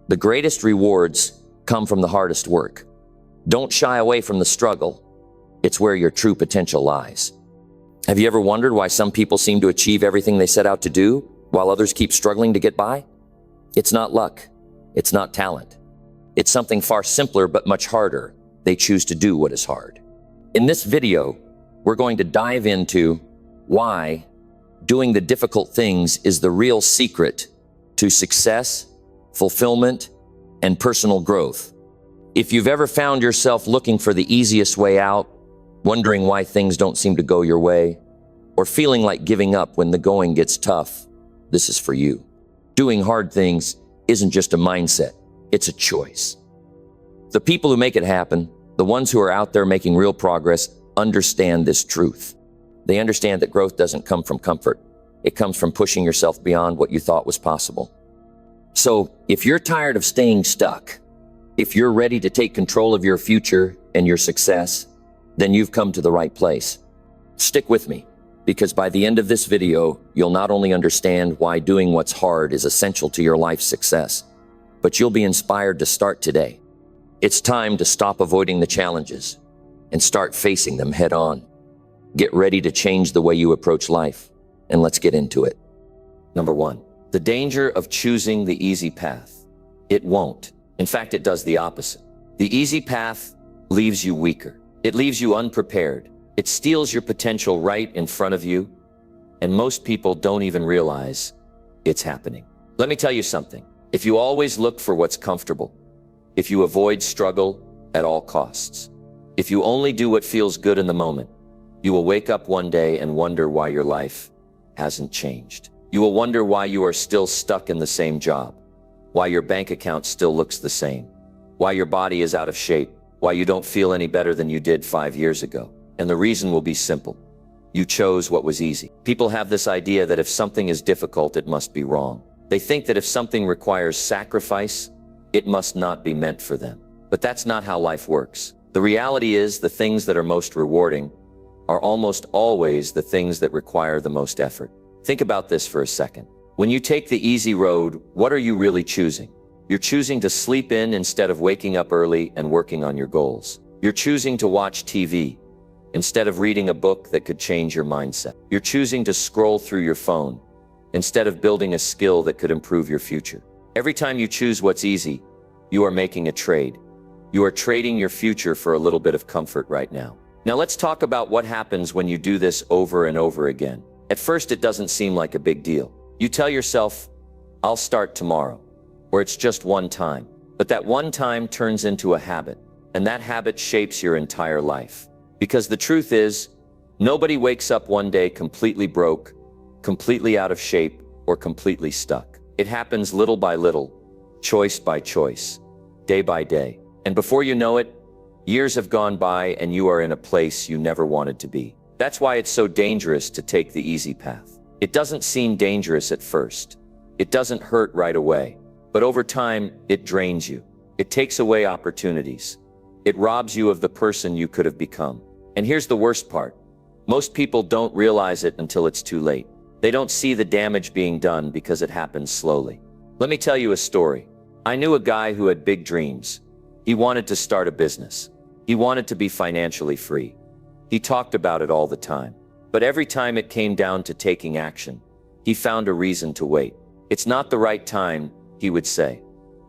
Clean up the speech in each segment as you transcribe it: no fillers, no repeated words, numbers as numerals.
The greatest rewards come from the hardest work. Don't shy away from the struggle. It's where your true potential lies. Have you ever wondered why some people seem to achieve everything they set out to do, while others keep struggling to get by? It's not luck. It's not talent. It's something far simpler but much harder. They choose to do what is hard. In this video, we're going to dive into why doing the difficult things is the real secret to success, fulfillment, and personal growth. If you've ever found yourself looking for the easiest way out, wondering why things don't seem to go your way, or feeling like giving up when the going gets tough, this is for you. Doing hard things isn't just a mindset, it's a choice. The people who make it happen, the ones who are out there making real progress, understand this truth. They understand that growth doesn't come from comfort. It comes from pushing yourself beyond what you thought was possible. So, if you're tired of staying stuck, if you're ready to take control of your future and your success, then you've come to the right place. Stick with me, because by the end of this video, you'll not only understand why doing what's hard is essential to your life's success, but you'll be inspired to start today. It's time to stop avoiding the challenges and start facing them head on. Get ready to change the way you approach life, and let's get into it. Number 1, the danger of choosing the easy path. It won't. In fact, it does the opposite. The easy path leaves you weaker. It leaves you unprepared. It steals your potential right in front of you, and most people don't even realize it's happening. Let me tell you something. If you always look for what's comfortable, if you avoid struggle at all costs, if you only do what feels good in the moment, you will wake up one day and wonder why your life hasn't changed. You will wonder why you are still stuck in the same job, why your bank account still looks the same, why your body is out of shape, why you don't feel any better than you did 5 years ago. And the reason will be simple. You chose what was easy. People have this idea that if something is difficult, it must be wrong. They think that if something requires sacrifice, it must not be meant for them. But that's not how life works. The reality is the things that are most rewarding are almost always the things that require the most effort. Think about this for a second. When you take the easy road, what are you really choosing? You're choosing to sleep in instead of waking up early and working on your goals. You're choosing to watch TV instead of reading a book that could change your mindset. You're choosing to scroll through your phone instead of building a skill that could improve your future. Every time you choose what's easy, you are making a trade. You are trading your future for a little bit of comfort right now. Now let's talk about what happens when you do this over and over again. At first, it doesn't seem like a big deal. You tell yourself, I'll start tomorrow, or it's just one time. But that one time turns into a habit, and that habit shapes your entire life. Because the truth is, nobody wakes up one day completely broke, completely out of shape, or completely stuck. It happens little by little, choice by choice, day by day. And before you know it, years have gone by and you are in a place you never wanted to be. That's why it's so dangerous to take the easy path. It doesn't seem dangerous at first. It doesn't hurt right away. But over time, it drains you. It takes away opportunities. It robs you of the person you could have become. And here's the worst part. Most people don't realize it until it's too late. They don't see the damage being done because it happens slowly. Let me tell you a story. I knew a guy who had big dreams. He wanted to start a business. He wanted to be financially free. He talked about it all the time. But every time it came down to taking action, he found a reason to wait. It's not the right time, he would say.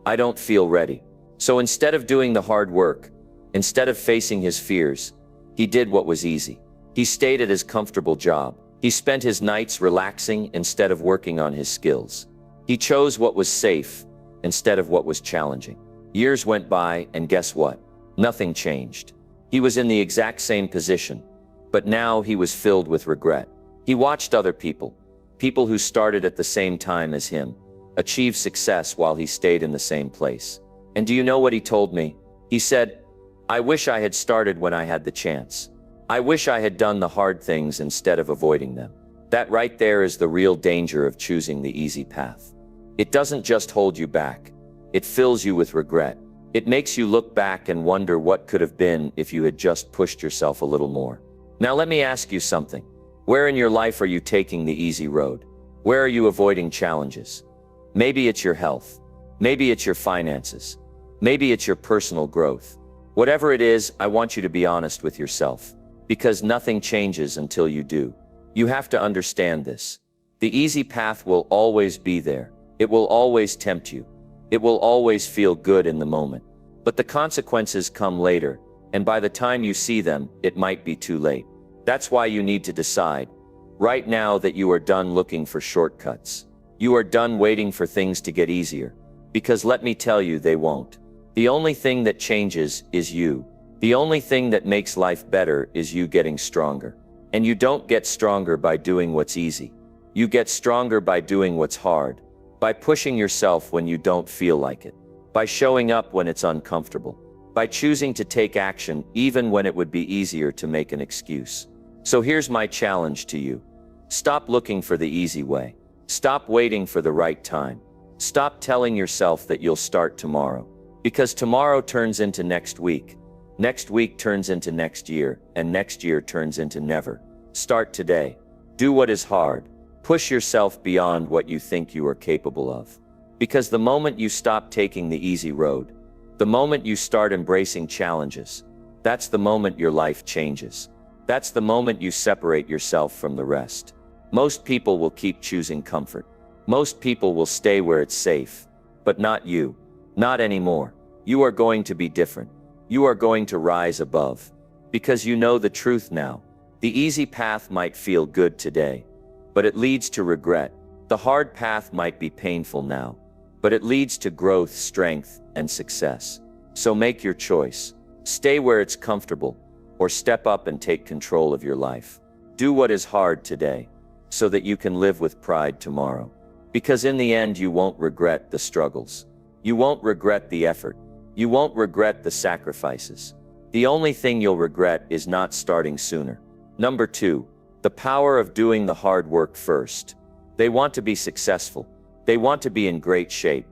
I don't feel ready. So instead of doing the hard work, instead of facing his fears, he did what was easy. He stayed at his comfortable job. He spent his nights relaxing instead of working on his skills. He chose what was safe instead of what was challenging. Years went by, and guess what? Nothing changed. He was in the exact same position, but now he was filled with regret. He watched other people who started at the same time as him, achieve success while he stayed in the same place. And do you know what he told me? He said, I wish I had started when I had the chance. I wish I had done the hard things instead of avoiding them. That right there is the real danger of choosing the easy path. It doesn't just hold you back. It fills you with regret. It makes you look back and wonder what could have been if you had just pushed yourself a little more. Now let me ask you something. Where in your life are you taking the easy road? Where are you avoiding challenges? Maybe it's your health. Maybe it's your finances. Maybe it's your personal growth. Whatever it is, I want you to be honest with yourself. Because nothing changes until you do. You have to understand this. The easy path will always be there. It will always tempt you. It will always feel good in the moment. But the consequences come later, and by the time you see them, it might be too late. That's why you need to decide right now that you are done looking for shortcuts. You are done waiting for things to get easier. Because let me tell you, they won't. The only thing that changes is you. The only thing that makes life better is you getting stronger. And you don't get stronger by doing what's easy. You get stronger by doing what's hard. By pushing yourself when you don't feel like it. By showing up when it's uncomfortable. By choosing to take action even when it would be easier to make an excuse. So here's my challenge to you. Stop looking for the easy way. Stop waiting for the right time. Stop telling yourself that you'll start tomorrow. Because tomorrow turns into next week. Next week turns into next year, and next year turns into never. Start today. Do what is hard. Push yourself beyond what you think you are capable of. Because the moment you stop taking the easy road, the moment you start embracing challenges, that's the moment your life changes. That's the moment you separate yourself from the rest. Most people will keep choosing comfort. Most people will stay where it's safe. But not you. Not anymore. You are going to be different. You are going to rise above. Because you know the truth now. The easy path might feel good today, but it leads to regret. The hard path might be painful now, but it leads to growth, strength, and success. So make your choice. Stay where it's comfortable, or step up and take control of your life. Do what is hard today, so that you can live with pride tomorrow. Because in the end, you won't regret the struggles. You won't regret the effort. You won't regret the sacrifices. The only thing you'll regret is not starting sooner. Number 2, the power of doing the hard work first. They want to be successful. They want to be in great shape.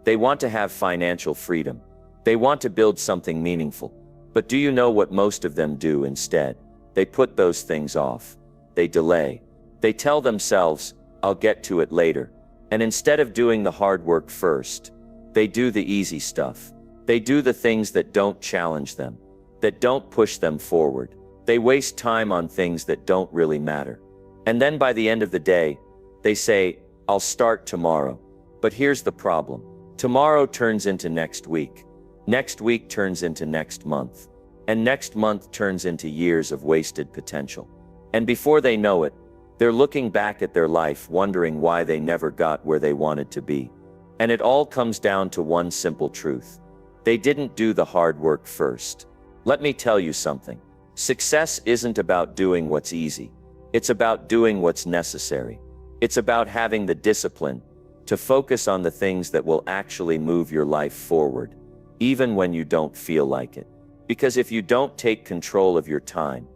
They want to have financial freedom. They want to build something meaningful. But do you know what most of them do instead? They put those things off. They delay. They tell themselves, I'll get to it later. And instead of doing the hard work first, they do the easy stuff. They do the things that don't challenge them, that don't push them forward. They waste time on things that don't really matter. And then by the end of the day, they say, I'll start tomorrow. But here's the problem. Tomorrow turns into next week. Next week turns into next month. And next month turns into years of wasted potential. And before they know it, they're looking back at their life wondering why they never got where they wanted to be. And it all comes down to one simple truth. They didn't do the hard work first. Let me tell you something. Success isn't about doing what's easy. It's about doing what's necessary. It's about having the discipline to focus on the things that will actually move your life forward, even when you don't feel like it. Because if you don't take control of your time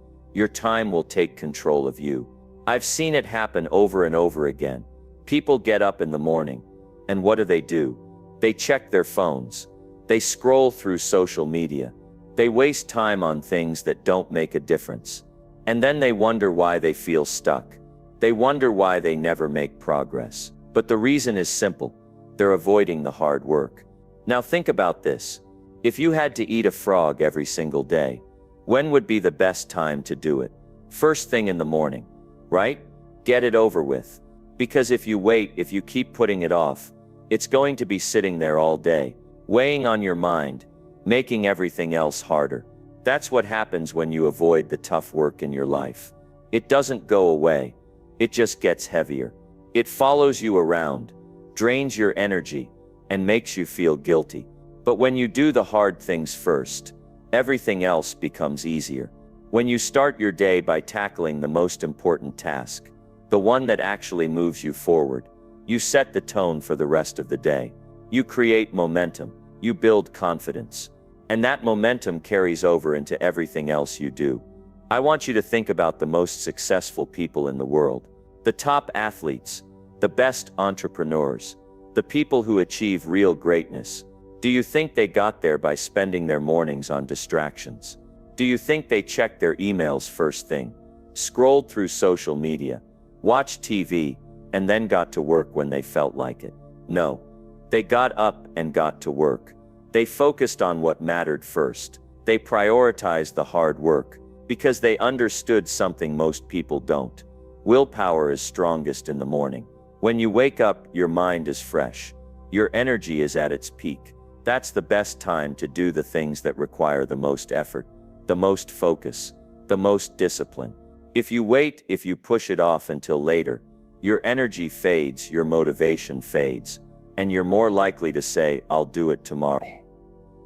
will take control of you. I've seen it happen over and over again. People get up in the morning, and what do? They check their phones. They scroll through social media. They waste time on things that don't make a difference. And then they wonder why they feel stuck. They wonder why they never make progress. But the reason is simple. They're avoiding the hard work. Now think about this. If you had to eat a frog every single day, when would be the best time to do it? First thing in the morning, right? Get it over with. Because if you wait, if you keep putting it off, it's going to be sitting there all day, weighing on your mind, making everything else harder. That's what happens when you avoid the tough work in your life. It doesn't go away. It just gets heavier. It follows you around, drains your energy, and makes you feel guilty. But when you do the hard things first, everything else becomes easier. When you start your day by tackling the most important task, the one that actually moves you forward, you set the tone for the rest of the day. You create momentum. You build confidence. And that momentum carries over into everything else you do. I want you to think about the most successful people in the world. The top athletes, the best entrepreneurs, the people who achieve real greatness. Do you think they got there by spending their mornings on distractions? Do you think they checked their emails first thing, scrolled through social media, watched TV, and then got to work when they felt like it? No. They got up and got to work. They focused on what mattered first. They prioritized the hard work because they understood something most people don't. Willpower is strongest in the morning. When you wake up, your mind is fresh. Your energy is at its peak. That's the best time to do the things that require the most effort, the most focus, the most discipline. If you wait, if you push it off until later, your energy fades, your motivation fades, and you're more likely to say, "I'll do it tomorrow."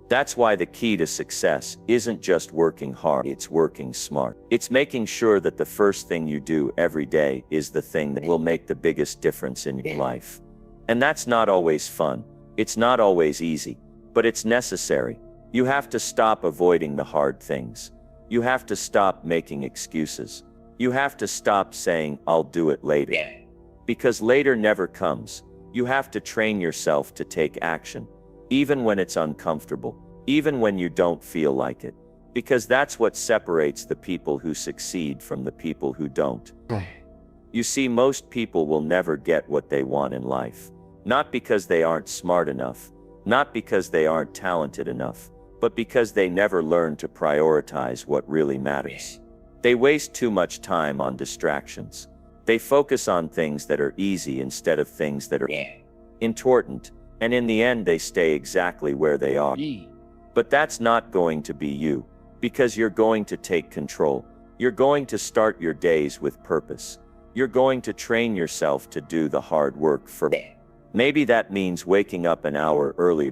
That's why the key to success isn't just working hard, it's working smart. It's making sure that the first thing you do every day is the thing that will make the biggest difference in your life. And that's not always fun. It's not always easy, but it's necessary. You have to stop avoiding the hard things. You have to stop making excuses. You have to stop saying, "I'll do it later." Because later never comes. You have to train yourself to take action, even when it's uncomfortable, even when you don't feel like it. Because that's what separates the people who succeed from the people who don't. You see, most people will never get what they want in life. Not because they aren't smart enough, not because they aren't talented enough, but because they never learn to prioritize what really matters. They waste too much time on distractions. They focus on things that are easy instead of things that are important, and in the end they stay exactly where they are. But that's not going to be you, because you're going to take control. You're going to start your days with purpose. You're going to train yourself to do the hard work first. Maybe that means waking up an hour earlier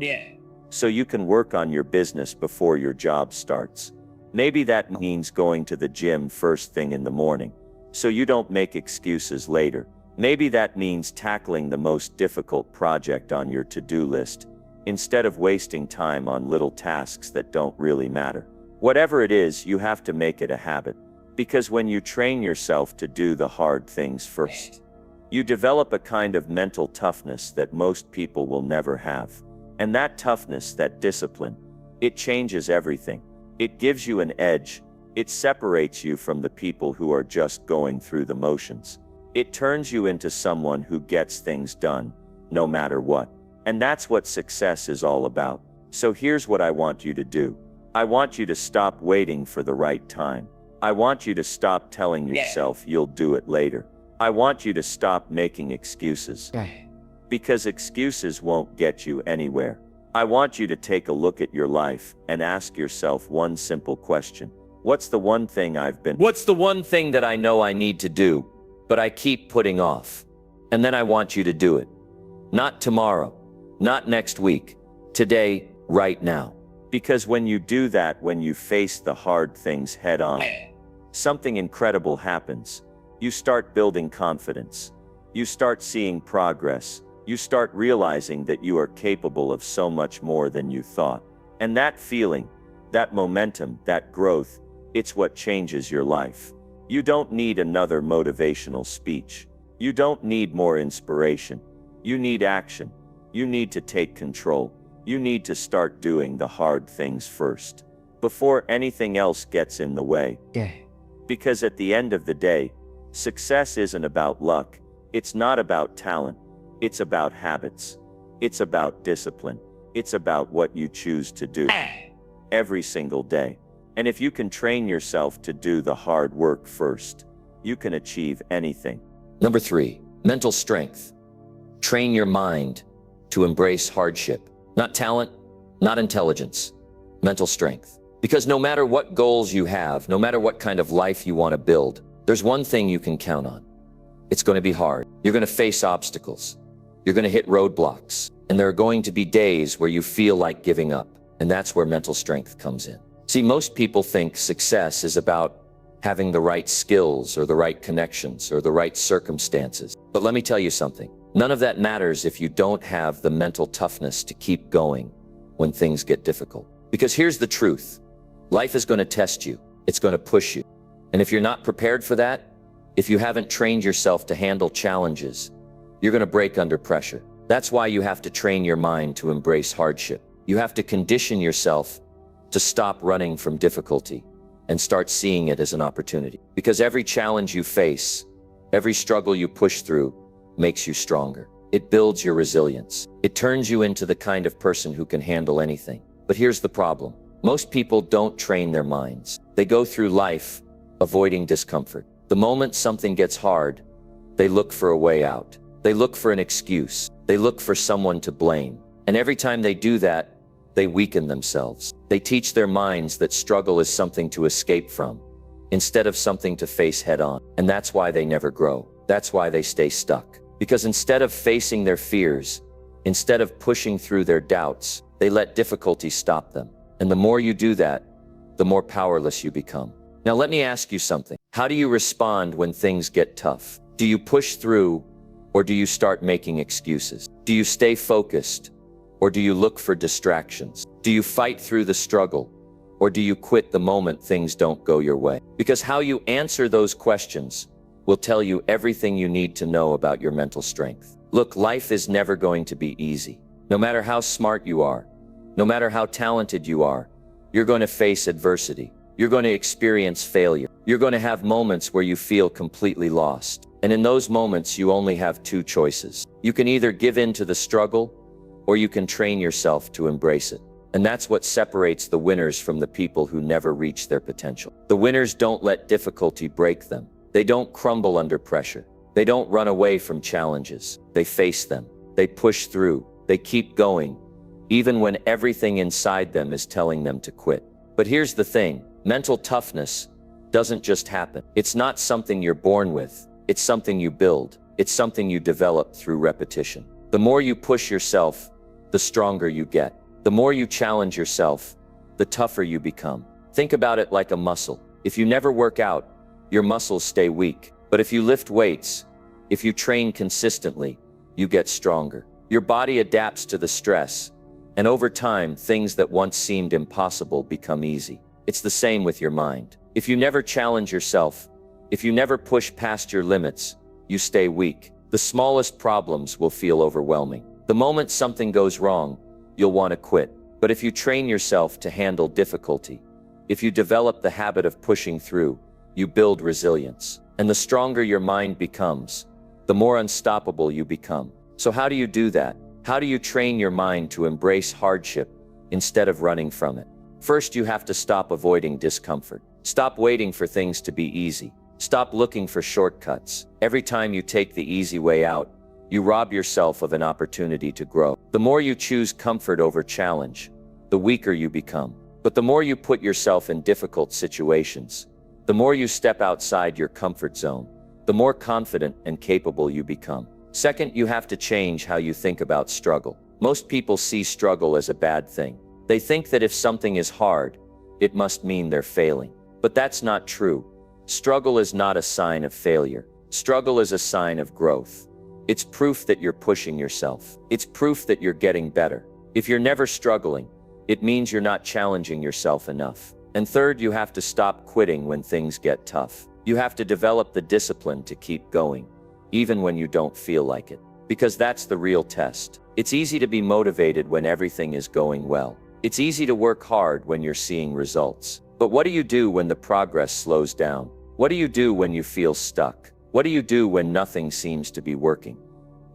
so you can work on your business before your job starts. Maybe that means going to the gym first thing in the morning so you don't make excuses later. Maybe that means tackling the most difficult project on your to-do list instead of wasting time on little tasks that don't really matter. Whatever it is, you have to make it a habit, because when you train yourself to do the hard things first, you develop a kind of mental toughness that most people will never have. And that toughness, that discipline, it changes everything. It gives you an edge. It separates you from the people who are just going through the motions. It turns you into someone who gets things done, no matter what. And that's what success is all about. So here's what I want you to do. I want you to stop waiting for the right time. I want you to stop telling yourself you'll do it later. I want you to stop making excuses. Because excuses won't get you anywhere. I want you to take a look at your life and ask yourself one simple question. What's the one thing that I know I need to do, but I keep putting off? And then I want you to do it. Not tomorrow, not next week, today, right now. Because when you do that, when you face the hard things head on, something incredible happens. You start building confidence. You start seeing progress. You start realizing that you are capable of so much more than you thought. And that feeling, that momentum, that growth, it's what changes your life. You don't need another motivational speech. You don't need more inspiration. You need action. You need to take control. You need to start doing the hard things first, before anything else gets in the way. Because at the end of the day, success isn't about luck. It's not about talent. It's about habits. It's about discipline. It's about what you choose to do every single day. And if you can train yourself to do the hard work first, you can achieve anything. Number 3, mental strength. Train your mind to embrace hardship. Not talent, not intelligence, mental strength. Because no matter what goals you have, no matter what kind of life you want to build, there's one thing you can count on. It's going to be hard. You're going to face obstacles. You're going to hit roadblocks. And there are going to be days where you feel like giving up. And that's where mental strength comes in. See, most people think success is about having the right skills or the right connections or the right circumstances. But let me tell you something. None of that matters if you don't have the mental toughness to keep going when things get difficult. Because here's the truth. Life is going to test you. It's going to push you. And if you're not prepared for that, if you haven't trained yourself to handle challenges, you're going to break under pressure. That's why you have to train your mind to embrace hardship. You have to condition yourself to stop running from difficulty and start seeing it as an opportunity. Because every challenge you face, every struggle you push through, makes you stronger. It builds your resilience. It turns you into the kind of person who can handle anything. But here's the problem. Most people don't train their minds. They go through life avoiding discomfort. The moment something gets hard, they look for a way out. They look for an excuse. They look for someone to blame. And every time they do that, they weaken themselves. They teach their minds that struggle is something to escape from, instead of something to face head on. And that's why they never grow. That's why they stay stuck. Because instead of facing their fears, instead of pushing through their doubts, they let difficulty stop them. And the more you do that, the more powerless you become. Now let me ask you something. How do you respond when things get tough? Do you push through, or do you start making excuses? Do you stay focused, or do you look for distractions? Do you fight through the struggle, or do you quit the moment things don't go your way? Because how you answer those questions will tell you everything you need to know about your mental strength. Look, life is never going to be easy. No matter how smart you are, no matter how talented you are, you're going to face adversity. You're going to experience failure. You're going to have moments where you feel completely lost. And in those moments, you only have two choices. You can either give in to the struggle, or you can train yourself to embrace it. And that's what separates the winners from the people who never reach their potential. The winners don't let difficulty break them. They don't crumble under pressure. They don't run away from challenges. They face them. They push through. They keep going, even when everything inside them is telling them to quit. But here's the thing. Mental toughness doesn't just happen. It's not something you're born with. It's something you build. It's something you develop through repetition. The more you push yourself, the stronger you get. The more you challenge yourself, the tougher you become. Think about it like a muscle. If you never work out, your muscles stay weak. But if you lift weights, if you train consistently, you get stronger. Your body adapts to the stress, and over time, things that once seemed impossible become easy. It's the same with your mind. If you never challenge yourself, if you never push past your limits, you stay weak. The smallest problems will feel overwhelming. The moment something goes wrong, you'll want to quit. But if you train yourself to handle difficulty, if you develop the habit of pushing through, you build resilience. And the stronger your mind becomes, the more unstoppable you become. So how do you do that? How do you train your mind to embrace hardship instead of running from it? First, you have to stop avoiding discomfort. Stop waiting for things to be easy. Stop looking for shortcuts. Every time you take the easy way out, you rob yourself of an opportunity to grow. The more you choose comfort over challenge, the weaker you become. But the more you put yourself in difficult situations, the more you step outside your comfort zone, the more confident and capable you become. Second, you have to change how you think about struggle. Most people see struggle as a bad thing. They think that if something is hard, it must mean they're failing. But that's not true. Struggle is not a sign of failure. Struggle is a sign of growth. It's proof that you're pushing yourself. It's proof that you're getting better. If you're never struggling, it means you're not challenging yourself enough. And third, you have to stop quitting when things get tough. You have to develop the discipline to keep going, even when you don't feel like it. Because that's the real test. It's easy to be motivated when everything is going well. It's easy to work hard when you're seeing results. But what do you do when the progress slows down? What do you do when you feel stuck? What do you do when nothing seems to be working?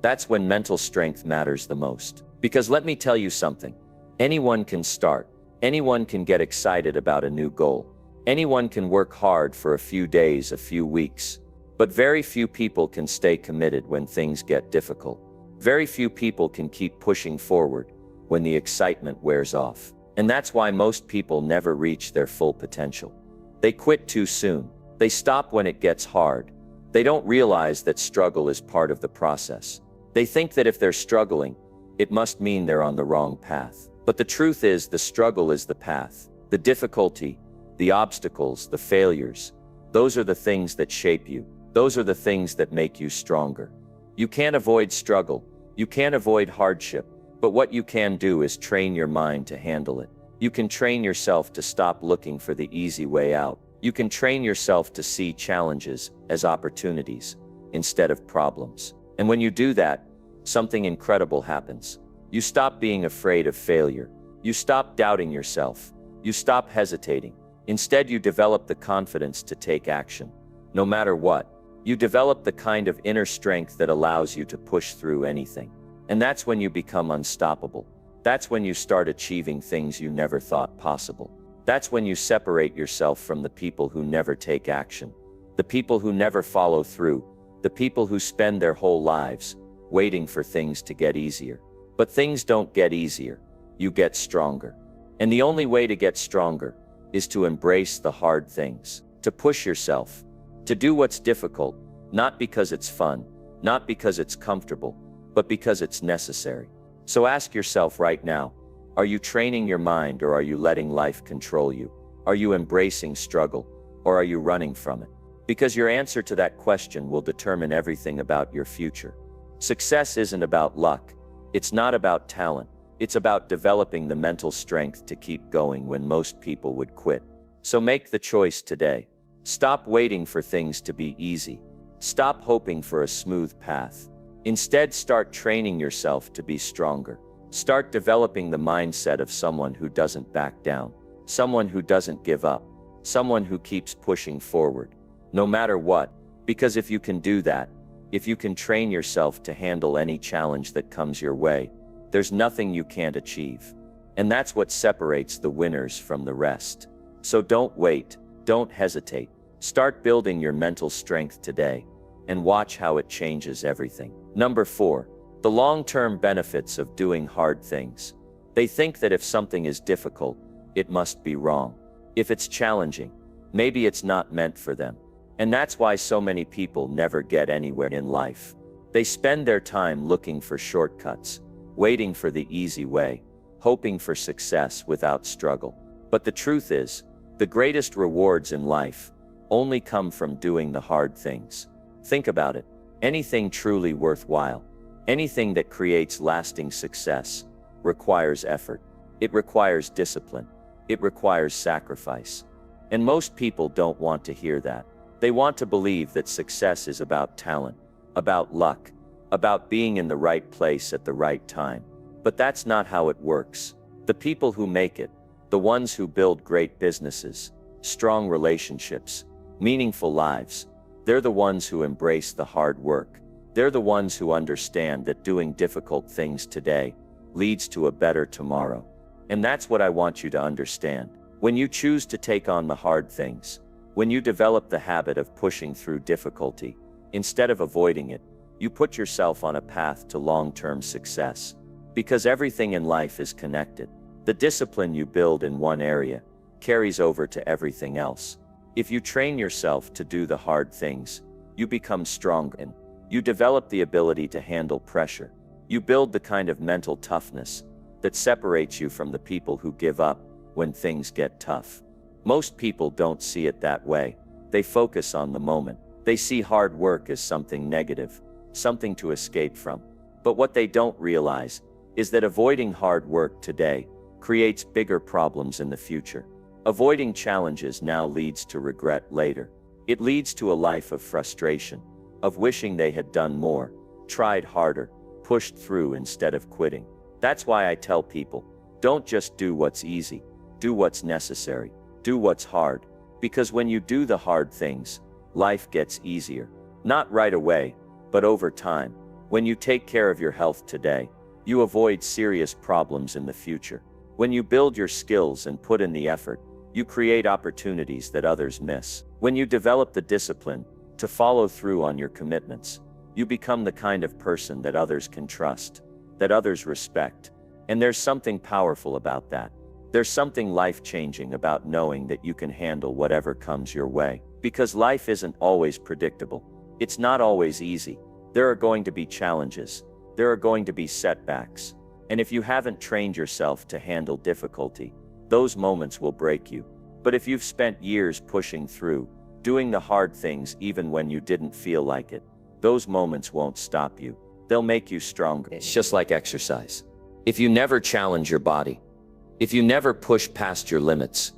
That's when mental strength matters the most. Because let me tell you something. Anyone can start. Anyone can get excited about a new goal. Anyone can work hard for a few days, a few weeks. But very few people can stay committed when things get difficult. Very few people can keep pushing forward when the excitement wears off. And that's why most people never reach their full potential. They quit too soon. They stop when it gets hard. They don't realize that struggle is part of the process. They think that if they're struggling, it must mean they're on the wrong path. But the truth is, the struggle is the path. The difficulty, the obstacles, the failures, those are the things that shape you. Those are the things that make you stronger. You can't avoid struggle. You can't avoid hardship. But what you can do is train your mind to handle it. You can train yourself to stop looking for the easy way out. You can train yourself to see challenges as opportunities instead of problems. And when you do that, something incredible happens. You stop being afraid of failure. You stop doubting yourself. You stop hesitating. Instead, you develop the confidence to take action. No matter what, You develop the kind of inner strength that allows you to push through anything. And that's when you become unstoppable. That's when you start achieving things you never thought possible. That's when you separate yourself from the people who never take action, the people who never follow through, the people who spend their whole lives waiting for things to get easier. But things don't get easier. You get stronger. And the only way to get stronger is to embrace the hard things, to push yourself, to do what's difficult, not because it's fun, not because it's comfortable, but because it's necessary. So ask yourself right now, are you training your mind or are you letting life control you? Are you embracing struggle or are you running from it? Because your answer to that question will determine everything about your future. Success isn't about luck. It's not about talent. It's about developing the mental strength to keep going when most people would quit. So make the choice today. Stop waiting for things to be easy. Stop hoping for a smooth path. Instead, start training yourself to be stronger. Start developing the mindset of someone who doesn't back down, someone who doesn't give up, someone who keeps pushing forward, no matter what. Because if you can do that, if you can train yourself to handle any challenge that comes your way, there's nothing you can't achieve. And that's what separates the winners from the rest. So don't wait, don't hesitate. Start building your mental strength today and watch how it changes everything. Number 4, the long-term benefits of doing hard things. They think that if something is difficult, it must be wrong. If it's challenging, maybe it's not meant for them. And that's why so many people never get anywhere in life. They spend their time looking for shortcuts, waiting for the easy way, hoping for success without struggle. But the truth is, the greatest rewards in life only come from doing the hard things. Think about it. Anything truly worthwhile, anything that creates lasting success, requires effort. It requires discipline. It requires sacrifice. And most people don't want to hear that. They want to believe that success is about talent, about luck, about being in the right place at the right time. But that's not how it works. The people who make it, the ones who build great businesses, strong relationships, meaningful lives, they're the ones who embrace the hard work. They're the ones who understand that doing difficult things today leads to a better tomorrow. And that's what I want you to understand. When you choose to take on the hard things, when you develop the habit of pushing through difficulty, instead of avoiding it, you put yourself on a path to long-term success. Because everything in life is connected. The discipline you build in one area carries over to everything else. If you train yourself to do the hard things, you become stronger and you develop the ability to handle pressure. You build the kind of mental toughness that separates you from the people who give up when things get tough. Most people don't see it that way. They focus on the moment. They see hard work as something negative, something to escape from. But what they don't realize is that avoiding hard work today creates bigger problems in the future. Avoiding challenges now leads to regret later. It leads to a life of frustration, of wishing they had done more, tried harder, pushed through instead of quitting. That's why I tell people, don't just do what's easy, do what's necessary, do what's hard. Because when you do the hard things, life gets easier. Not right away, but over time. When you take care of your health today, you avoid serious problems in the future. When you build your skills and put in the effort, you create opportunities that others miss. When you develop the discipline to follow through on your commitments, you become the kind of person that others can trust, that others respect. And there's something powerful about that. There's something life-changing about knowing that you can handle whatever comes your way. Because life isn't always predictable. It's not always easy. There are going to be challenges. There are going to be setbacks. And if you haven't trained yourself to handle difficulty, those moments will break you. But if you've spent years pushing through, doing the hard things even when you didn't feel like it, those moments won't stop you. They'll make you stronger. It's just like exercise. If you never challenge your body, if you never push past your limits,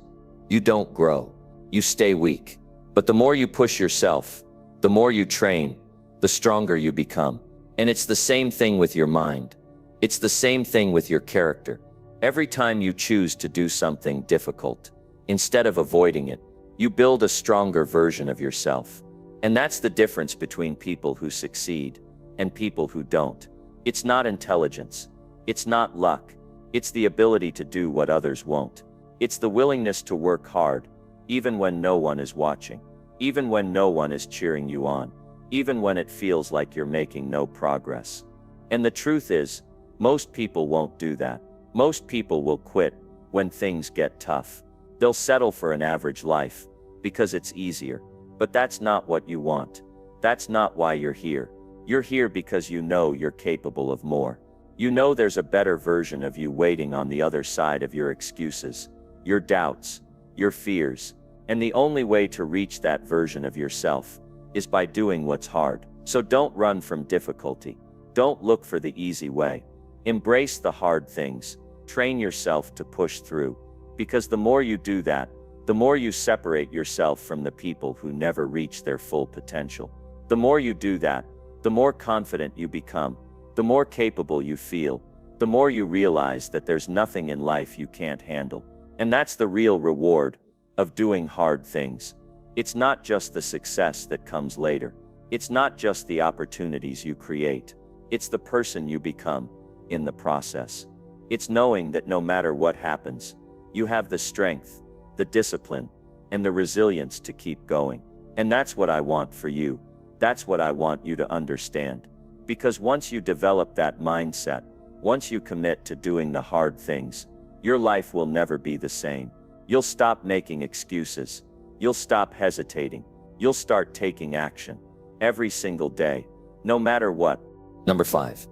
you don't grow. You stay weak. But the more you push yourself, the more you train, the stronger you become. And it's the same thing with your mind. It's the same thing with your character. Every time you choose to do something difficult, instead of avoiding it, you build a stronger version of yourself. And that's the difference between people who succeed and people who don't. It's not intelligence. It's not luck. It's the ability to do what others won't. It's the willingness to work hard, even when no one is watching, even when no one is cheering you on, even when it feels like you're making no progress. And the truth is, most people won't do that. Most people will quit when things get tough. They'll settle for an average life because it's easier. But that's not what you want. That's not why you're here. You're here because you know you're capable of more. You know there's a better version of you waiting on the other side of your excuses, your doubts, your fears. And the only way to reach that version of yourself is by doing what's hard. So don't run from difficulty. Don't look for the easy way. Embrace the hard things. Train yourself to push through. Because the more you do that, the more you separate yourself from the people who never reach their full potential. The more you do that, the more confident you become, the more capable you feel, the more you realize that there's nothing in life you can't handle. And that's the real reward of doing hard things. It's not just the success that comes later. It's not just the opportunities you create. It's the person you become in the process. It's knowing that no matter what happens, you have the strength, the discipline, and the resilience to keep going. And that's what I want for you. That's what I want you to understand. Because once you develop that mindset, once you commit to doing the hard things, your life will never be the same. You'll stop making excuses. You'll stop hesitating. You'll start taking action every single day, no matter what. Number 5.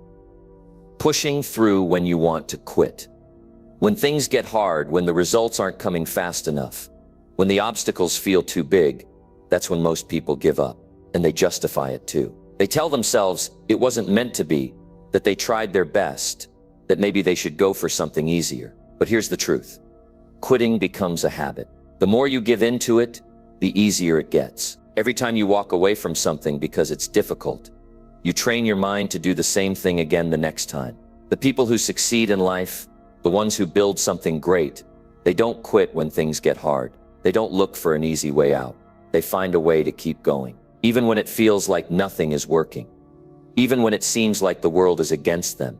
Pushing through when you want to quit. When things get hard, when the results aren't coming fast enough, when the obstacles feel too big, that's when most people give up, and they justify it too. They tell themselves it wasn't meant to be, that they tried their best, that maybe they should go for something easier. But here's the truth. Quitting becomes a habit. The more you give into it, the easier it gets. Every time you walk away from something because it's difficult, you train your mind to do the same thing again the next time. The people who succeed in life, the ones who build something great, they don't quit when things get hard. They don't look for an easy way out. They find a way to keep going. Even when it feels like nothing is working. Even when it seems like the world is against them.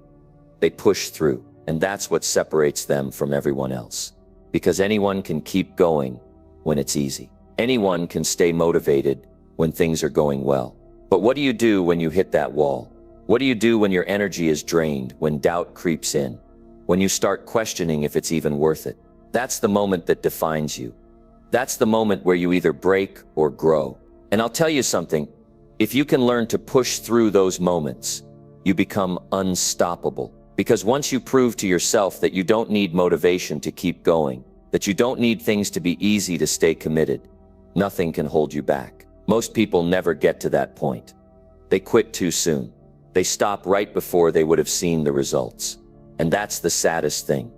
They push through, and that's what separates them from everyone else. Because anyone can keep going when it's easy. Anyone can stay motivated when things are going well. But what do you do when you hit that wall? What do you do when your energy is drained, when doubt creeps in, when you start questioning if it's even worth it? That's the moment that defines you. That's the moment where you either break or grow. And I'll tell you something, if you can learn to push through those moments, you become unstoppable. Because once you prove to yourself that you don't need motivation to keep going, that you don't need things to be easy to stay committed, nothing can hold you back. Most people never get to that point. They quit too soon. They stop right before they would have seen the results. And that's the saddest thing.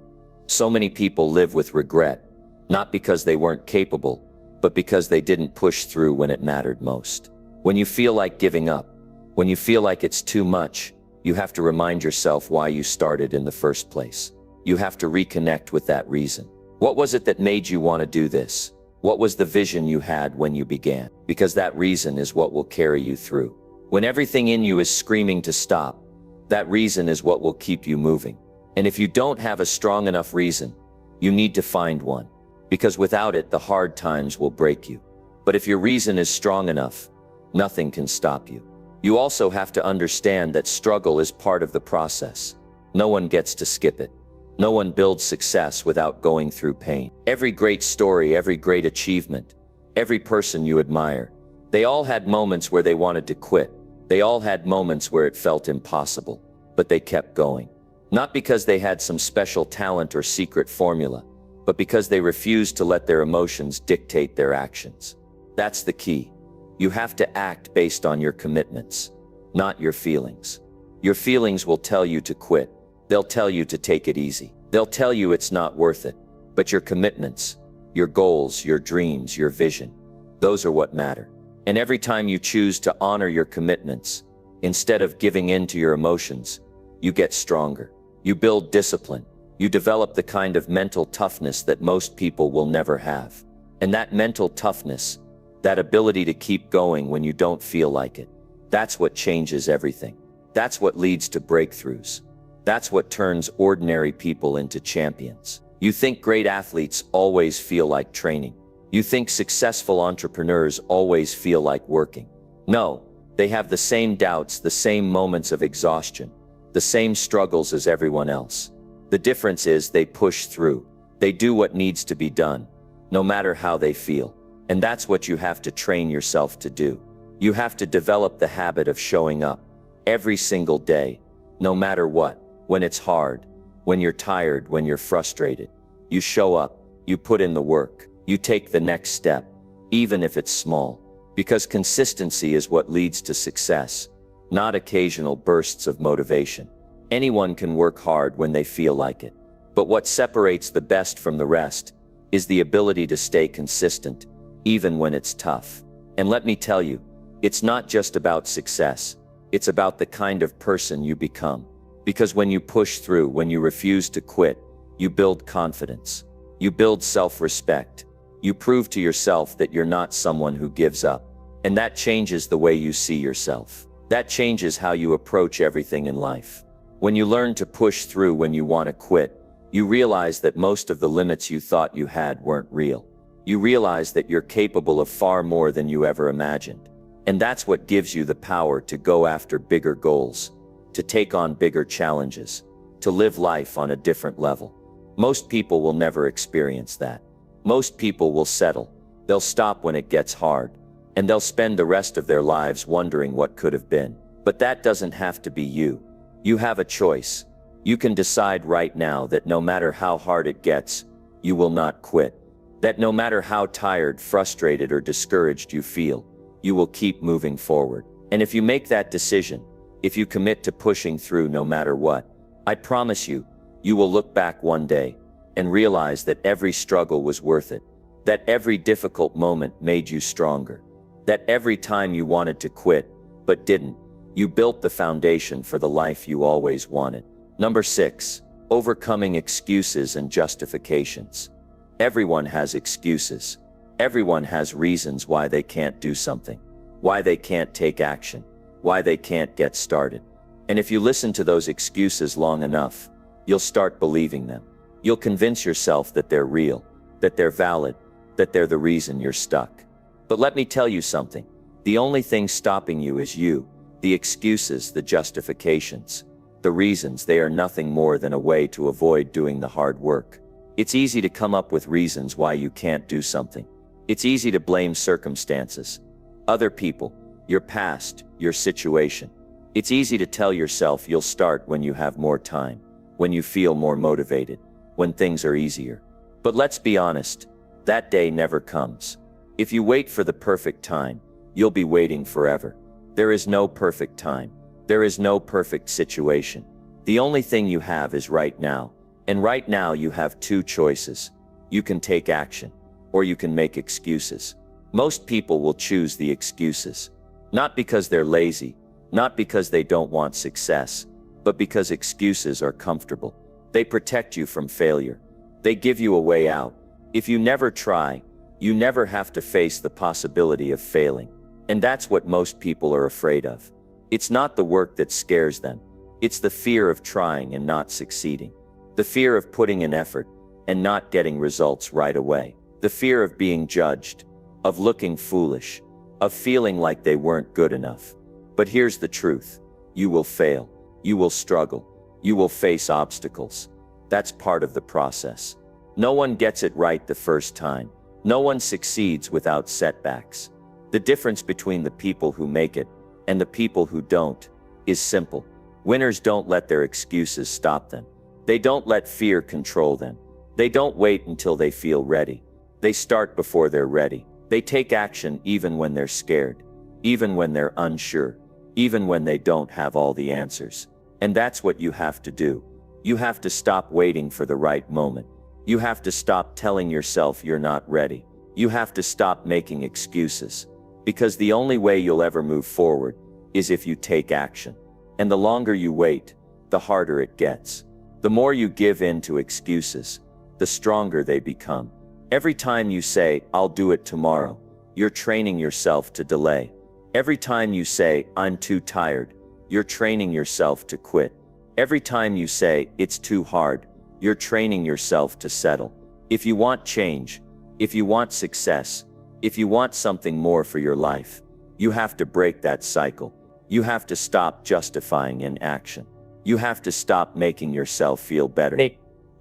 So many people live with regret, not because they weren't capable, but because they didn't push through when it mattered most. When you feel like giving up, when you feel like it's too much, you have to remind yourself why you started in the first place. You have to reconnect with that reason. What was it that made you want to do this? What was the vision you had when you began? Because that reason is what will carry you through. When everything in you is screaming to stop, that reason is what will keep you moving. And if you don't have a strong enough reason, you need to find one. Because without it, the hard times will break you. But if your reason is strong enough, nothing can stop you. You also have to understand that struggle is part of the process. No one gets to skip it. No one builds success without going through pain. Every great story, every great achievement, every person you admire, they all had moments where they wanted to quit. They all had moments where it felt impossible, but they kept going. Not because they had some special talent or secret formula, but because they refused to let their emotions dictate their actions. That's the key. You have to act based on your commitments, not your feelings. Your feelings will tell you to quit. They'll tell you to take it easy. They'll tell you it's not worth it. But your commitments, your goals, your dreams, your vision, those are what matter. And every time you choose to honor your commitments, instead of giving in to your emotions, you get stronger. You build discipline. You develop the kind of mental toughness that most people will never have. And that mental toughness That ability to keep going when you don't feel like it. That's what changes everything. That's what leads to breakthroughs. That's what turns ordinary people into champions. You think great athletes always feel like training. You think successful entrepreneurs always feel like working. No, they have the same doubts, the same moments of exhaustion, the same struggles as everyone else. The difference is they push through. They do what needs to be done, no matter how they feel. And that's what you have to train yourself to do. You have to develop the habit of showing up every single day, no matter what. When it's hard, when you're tired, when you're frustrated, you show up, you put in the work, you take the next step, even if it's small. Because consistency is what leads to success, not occasional bursts of motivation. Anyone can work hard when they feel like it. But what separates the best from the rest is the ability to stay consistent, even when it's tough. And let me tell you, it's not just about success. It's about the kind of person you become. Because when you push through, when you refuse to quit, you build confidence. You build self-respect. You prove to yourself that you're not someone who gives up. And that changes the way you see yourself. That changes how you approach everything in life. When you learn to push through when you want to quit, you realize that most of the limits you thought you had weren't real. You realize that you're capable of far more than you ever imagined. And that's what gives you the power to go after bigger goals, to take on bigger challenges, to live life on a different level. Most people will never experience that. Most people will settle. They'll stop when it gets hard. And they'll spend the rest of their lives wondering what could have been. But that doesn't have to be you. You have a choice. You can decide right now that no matter how hard it gets, you will not quit. That no matter how tired, frustrated, or discouraged you feel, you will keep moving forward. And if you make that decision, if you commit to pushing through no matter what, I promise you, you will look back one day and realize that every struggle was worth it. That every difficult moment made you stronger. That every time you wanted to quit, but didn't, you built the foundation for the life you always wanted. Number 6, overcoming excuses and justifications. Everyone has excuses. Everyone has reasons why they can't do something, why they can't take action, why they can't get started. And if you listen to those excuses long enough, you'll start believing them. You'll convince yourself that they're real, that they're valid, that they're the reason you're stuck. But let me tell you something. The only thing stopping you is you. The excuses, the justifications, the reasons, they are nothing more than a way to avoid doing the hard work. It's easy to come up with reasons why you can't do something. It's easy to blame circumstances, other people, your past, your situation. It's easy to tell yourself you'll start when you have more time, when you feel more motivated, when things are easier. But let's be honest, that day never comes. If you wait for the perfect time, you'll be waiting forever. There is no perfect time. There is no perfect situation. The only thing you have is right now. And right now you have two choices. You can take action, or you can make excuses. Most people will choose the excuses. Not because they're lazy, not because they don't want success, but because excuses are comfortable. They protect you from failure. They give you a way out. If you never try, you never have to face the possibility of failing. And that's what most people are afraid of. It's not the work that scares them. It's the fear of trying and not succeeding. The fear of putting in effort and not getting results right away. The fear of being judged, of looking foolish, of feeling like they weren't good enough. But here's the truth. You will fail. You will struggle. You will face obstacles. That's part of the process. No one gets it right the first time. No one succeeds without setbacks. The difference between the people who make it and the people who don't is simple. Winners don't let their excuses stop them. They don't let fear control them. They don't wait until they feel ready. They start before they're ready. They take action even when they're scared, even when they're unsure, even when they don't have all the answers. And that's what you have to do. You have to stop waiting for the right moment. You have to stop telling yourself you're not ready. You have to stop making excuses. Because the only way you'll ever move forward is if you take action. And the longer you wait, the harder it gets. The more you give in to excuses, the stronger they become. Every time you say, "I'll do it tomorrow," you're training yourself to delay. Every time you say, I'm too tired, you're training yourself to quit. Every time you say, it's too hard, you're training yourself to settle. If you want change, if you want success, if you want something more for your life, you have to break that cycle. You have to stop justifying inaction. You have to stop making yourself feel better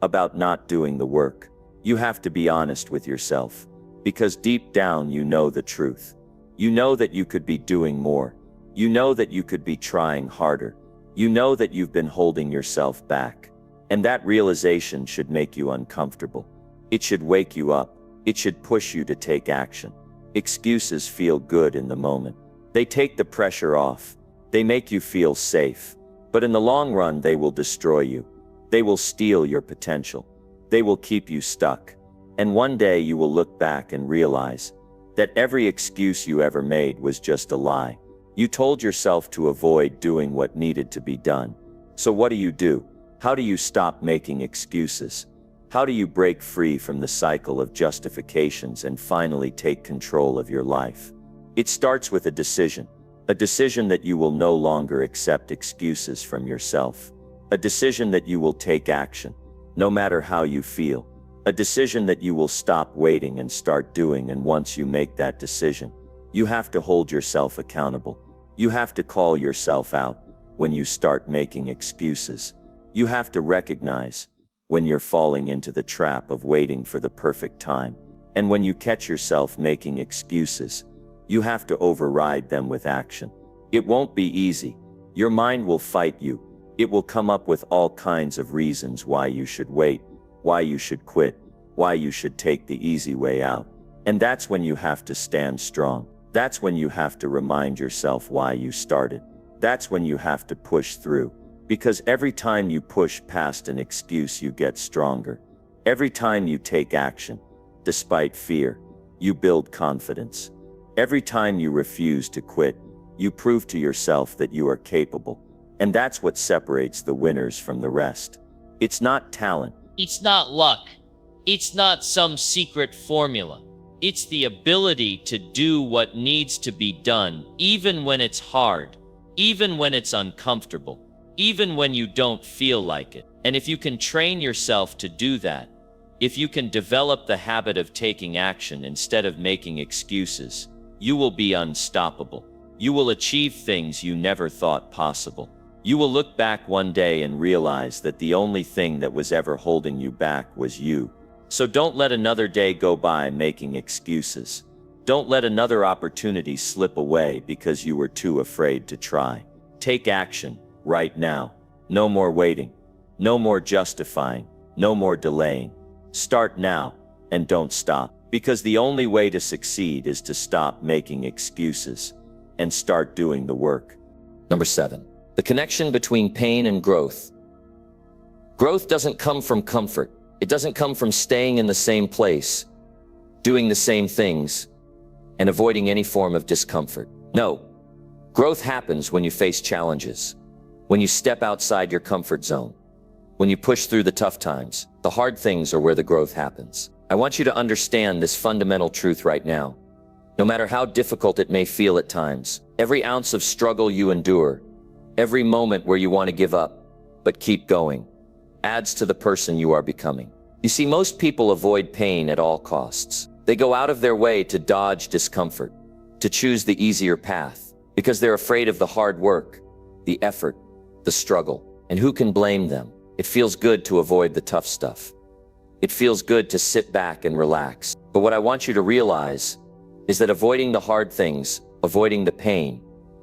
about not doing the work. You have to be honest with yourself, because deep down you know the truth. You know that you could be doing more. You know that you could be trying harder. You know that you've been holding yourself back. And that realization should make you uncomfortable. It should wake you up. It should push you to take action. Excuses feel good in the moment. They take the pressure off. They make you feel safe. But in the long run, they will destroy you. They will steal your potential. They will keep you stuck. And one day you will look back and realize that every excuse you ever made was just a lie. You told yourself to avoid doing what needed to be done. So what do? How do you stop making excuses? How do you break free from the cycle of justifications and finally take control of your life? It starts with a decision that you will no longer accept excuses from yourself. A decision that you will take action, no matter how you feel. A decision that you will stop waiting and start doing, and once you make that decision, you have to hold yourself accountable. You have to call yourself out when you start making excuses. You have to recognize when you're falling into the trap of waiting for the perfect time. And when you catch yourself making excuses, you have to override them with action. It won't be easy. Your mind will fight you. It will come up with all kinds of reasons why you should wait, why you should quit, why you should take the easy way out. And that's when you have to stand strong. That's when you have to remind yourself why you started. That's when you have to push through. Because every time you push past an excuse, you get stronger. Every time you take action, despite fear, you build confidence. Every time you refuse to quit, you prove to yourself that you are capable. And that's what separates the winners from the rest. It's not talent. It's not luck. It's not some secret formula. It's the ability to do what needs to be done, even when it's hard, even when it's uncomfortable, even when you don't feel like it. And if you can train yourself to do that, if you can develop the habit of taking action instead of making excuses, you will be unstoppable. You will achieve things you never thought possible. You will look back one day and realize that the only thing that was ever holding you back was you. So don't let another day go by making excuses. Don't let another opportunity slip away because you were too afraid to try. Take action right now. No more waiting. No more justifying. No more delaying. Start now and don't stop. Because the only way to succeed is to stop making excuses and start doing the work. Number 7, the connection between pain and growth. Growth doesn't come from comfort. It doesn't come from staying in the same place, doing the same things, and avoiding any form of discomfort. No, growth happens when you face challenges, when you step outside your comfort zone, when you push through the tough times. The hard things are where the growth happens. I want you to understand this fundamental truth right now. No matter how difficult it may feel at times, every ounce of struggle you endure, every moment where you want to give up, but keep going, adds to the person you are becoming. You see, most people avoid pain at all costs. They go out of their way to dodge discomfort, to choose the easier path, because they're afraid of the hard work, the effort, the struggle. And who can blame them? It feels good to avoid the tough stuff. It feels good to sit back and relax. But what I want you to realize is that avoiding the hard things, avoiding the pain,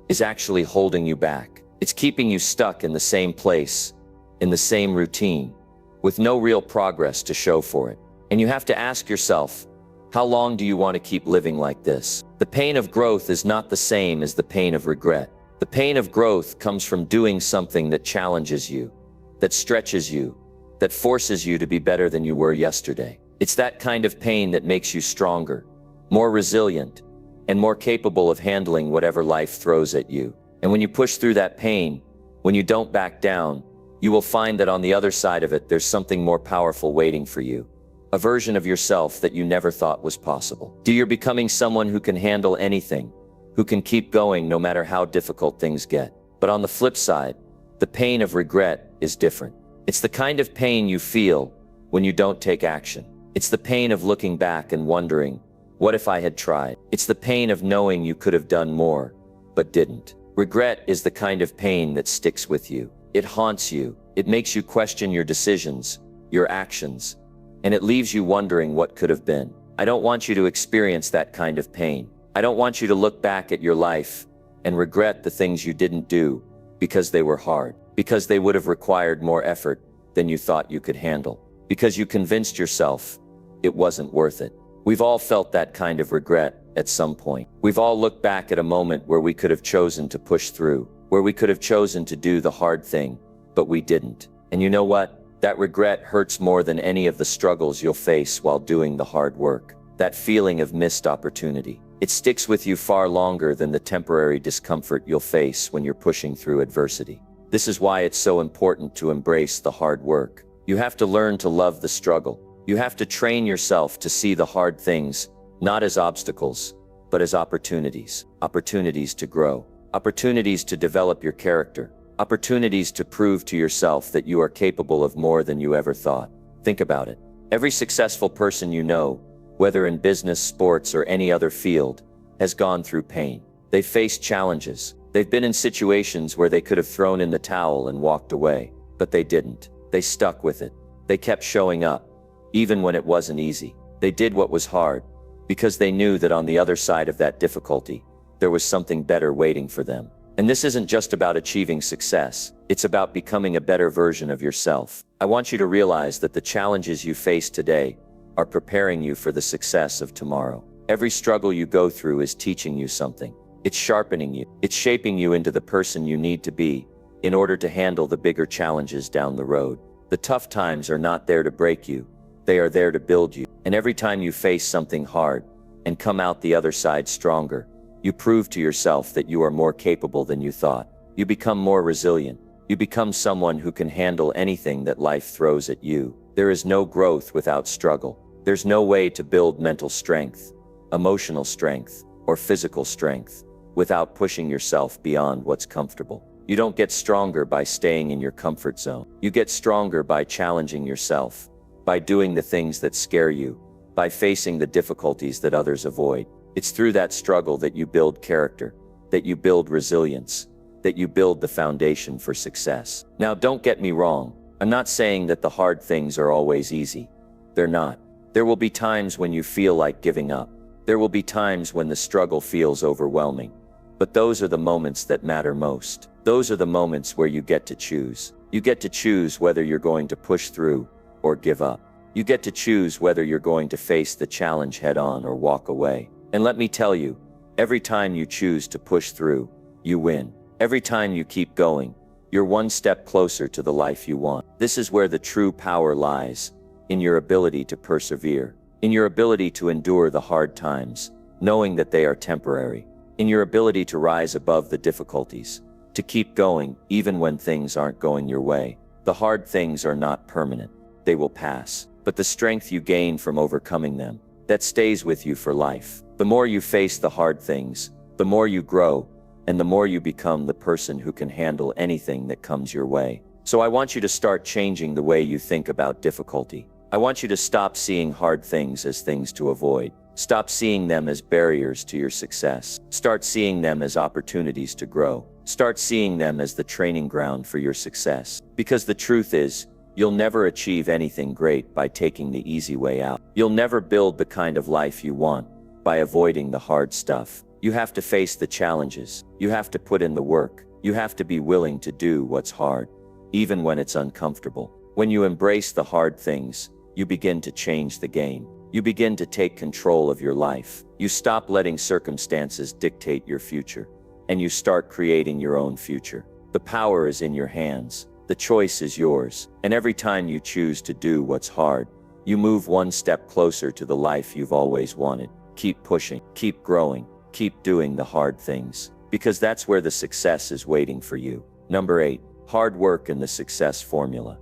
is actually holding you back. It's keeping you stuck in the same place, in the same routine, with no real progress to show for it. And you have to ask yourself, how long do you want to keep living like this? The pain of growth is not the same as the pain of regret. The pain of growth comes from doing something that challenges you, that stretches you, that forces you to be better than you were yesterday. It's that kind of pain that makes you stronger, more resilient, and more capable of handling whatever life throws at you. And when you push through that pain, when you don't back down, you will find that on the other side of it, there's something more powerful waiting for you. A version of yourself that you never thought was possible. You're becoming someone who can handle anything, who can keep going no matter how difficult things get. But on the flip side, the pain of regret is different. It's the kind of pain you feel when you don't take action. It's the pain of looking back and wondering, what if I had tried? It's the pain of knowing you could have done more, but didn't. Regret is the kind of pain that sticks with you. It haunts you. It makes you question your decisions, your actions, and it leaves you wondering what could have been. I don't want you to experience that kind of pain. I don't want you to look back at your life and regret the things you didn't do because they were hard, because they would have required more effort than you thought you could handle, because you convinced yourself it wasn't worth it. We've all felt that kind of regret at some point. We've all looked back at a moment where we could have chosen to push through, where we could have chosen to do the hard thing, but we didn't. And you know what? That regret hurts more than any of the struggles you'll face while doing the hard work. That feeling of missed opportunity. It sticks with you far longer than the temporary discomfort you'll face when you're pushing through adversity. This is why it's so important to embrace the hard work. You have to learn to love the struggle. You have to train yourself to see the hard things, not as obstacles, but as opportunities. Opportunities to grow. Opportunities to develop your character. Opportunities to prove to yourself that you are capable of more than you ever thought. Think about it. Every successful person you know, whether in business, sports, or any other field, has gone through pain. They've faced challenges. They've been in situations where they could have thrown in the towel and walked away, but they didn't. They stuck with it. They kept showing up, even when it wasn't easy. They did what was hard, because they knew that on the other side of that difficulty, there was something better waiting for them. And this isn't just about achieving success. It's about becoming a better version of yourself. I want you to realize that the challenges you face today are preparing you for the success of tomorrow. Every struggle you go through is teaching you something. It's sharpening you. It's shaping you into the person you need to be in order to handle the bigger challenges down the road. The tough times are not there to break you. They are there to build you. And every time you face something hard and come out the other side stronger, you prove to yourself that you are more capable than you thought. You become more resilient. You become someone who can handle anything that life throws at you. There is no growth without struggle. There's no way to build mental strength, emotional strength, or physical strength without pushing yourself beyond what's comfortable. You don't get stronger by staying in your comfort zone. You get stronger by challenging yourself, by doing the things that scare you, by facing the difficulties that others avoid. It's through that struggle that you build character, that you build resilience, that you build the foundation for success. Now, don't get me wrong. I'm not saying that the hard things are always easy. They're not. There will be times when you feel like giving up. There will be times when the struggle feels overwhelming. But those are the moments that matter most. Those are the moments where you get to choose. You get to choose whether you're going to push through or give up. You get to choose whether you're going to face the challenge head on or walk away. And let me tell you, every time you choose to push through, you win. Every time you keep going, you're one step closer to the life you want. This is where the true power lies, in your ability to persevere, in your ability to endure the hard times, knowing that they are temporary, in your ability to rise above the difficulties, to keep going even when things aren't going your way. The hard things are not permanent. They will pass. But the strength you gain from overcoming them, that stays with you for life. The more you face the hard things, the more you grow, and the more you become the person who can handle anything that comes your way. So I want you to start changing the way you think about difficulty. I want you to stop seeing hard things as things to avoid. Stop seeing them as barriers to your success. Start seeing them as opportunities to grow. Start seeing them as the training ground for your success. Because the truth is, you'll never achieve anything great by taking the easy way out. You'll never build the kind of life you want by avoiding the hard stuff. You have to face the challenges. You have to put in the work. You have to be willing to do what's hard, even when it's uncomfortable. When you embrace the hard things, you begin to change the game. You begin to take control of your life. You stop letting circumstances dictate your future, and you start creating your own future. The power is in your hands. The choice is yours. And every time you choose to do what's hard, you move one step closer to the life you've always wanted. Keep pushing, keep growing, keep doing the hard things, because that's where the success is waiting for you. Number 8, hard work and the success formula.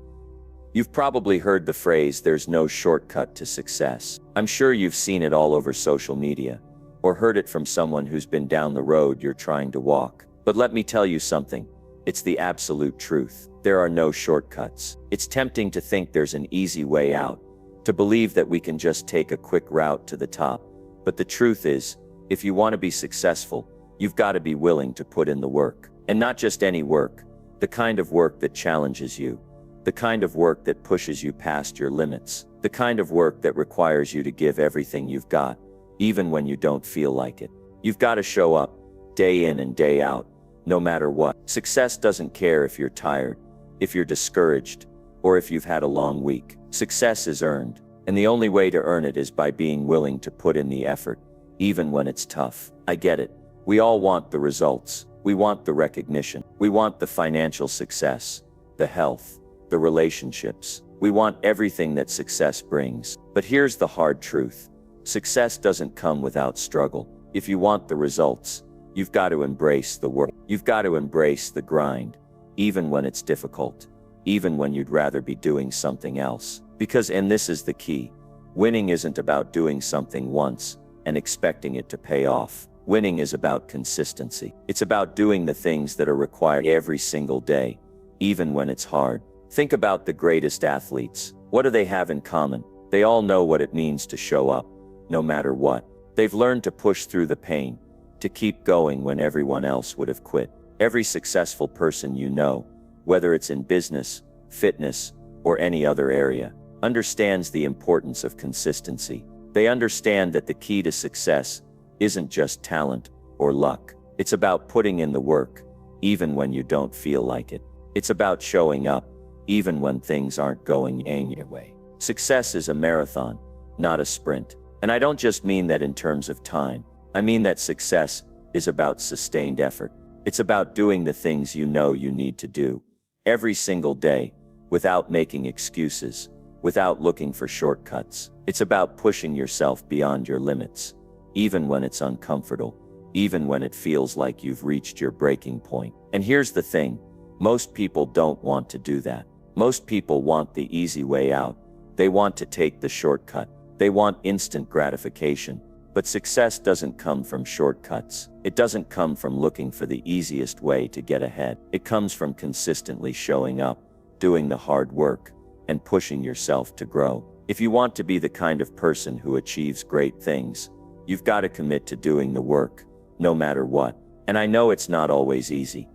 You've probably heard the phrase, "there's no shortcut to success." I'm sure you've seen it all over social media, or heard it from someone who's been down the road you're trying to walk. But let me tell you something. It's the absolute truth. There are no shortcuts. It's tempting to think there's an easy way out, to believe that we can just take a quick route to the top. But the truth is, if you want to be successful, you've got to be willing to put in the work. And not just any work, the kind of work that challenges you, the kind of work that pushes you past your limits, the kind of work that requires you to give everything you've got, even when you don't feel like it. You've got to show up, day in and day out, no matter what. Success doesn't care if you're tired, if you're discouraged, or if you've had a long week. Success is earned, and the only way to earn it is by being willing to put in the effort, even when it's tough. I get it. We all want the results. We want the recognition. We want the financial success, the health, the relationships. We want everything that success brings. But here's the hard truth. Success doesn't come without struggle. If you want the results, you've got to embrace the work. You've got to embrace the grind, even when it's difficult, even when you'd rather be doing something else. And this is the key, winning isn't about doing something once and expecting it to pay off. Winning is about consistency. It's about doing the things that are required every single day, even when it's hard. Think about the greatest athletes. What do they have in common? They all know what it means to show up, no matter what. They've learned to push through the pain, to keep going when everyone else would have quit. Every successful person you know, whether it's in business, fitness, or any other area, understands the importance of consistency. They understand that the key to success isn't just talent or luck. It's about putting in the work, even when you don't feel like it. It's about showing up, even when things aren't going your way. Success is a marathon, not a sprint. And I don't just mean that in terms of time. I mean that success is about sustained effort. It's about doing the things you know you need to do every single day, without making excuses, without looking for shortcuts. It's about pushing yourself beyond your limits, even when it's uncomfortable, even when it feels like you've reached your breaking point. And here's the thing, most people don't want to do that. Most people want the easy way out. They want to take the shortcut. They want instant gratification. But success doesn't come from shortcuts. It doesn't come from looking for the easiest way to get ahead. It comes from consistently showing up, doing the hard work, and pushing yourself to grow. If you want to be the kind of person who achieves great things, you've got to commit to doing the work, no matter what. And I know it's not always easy.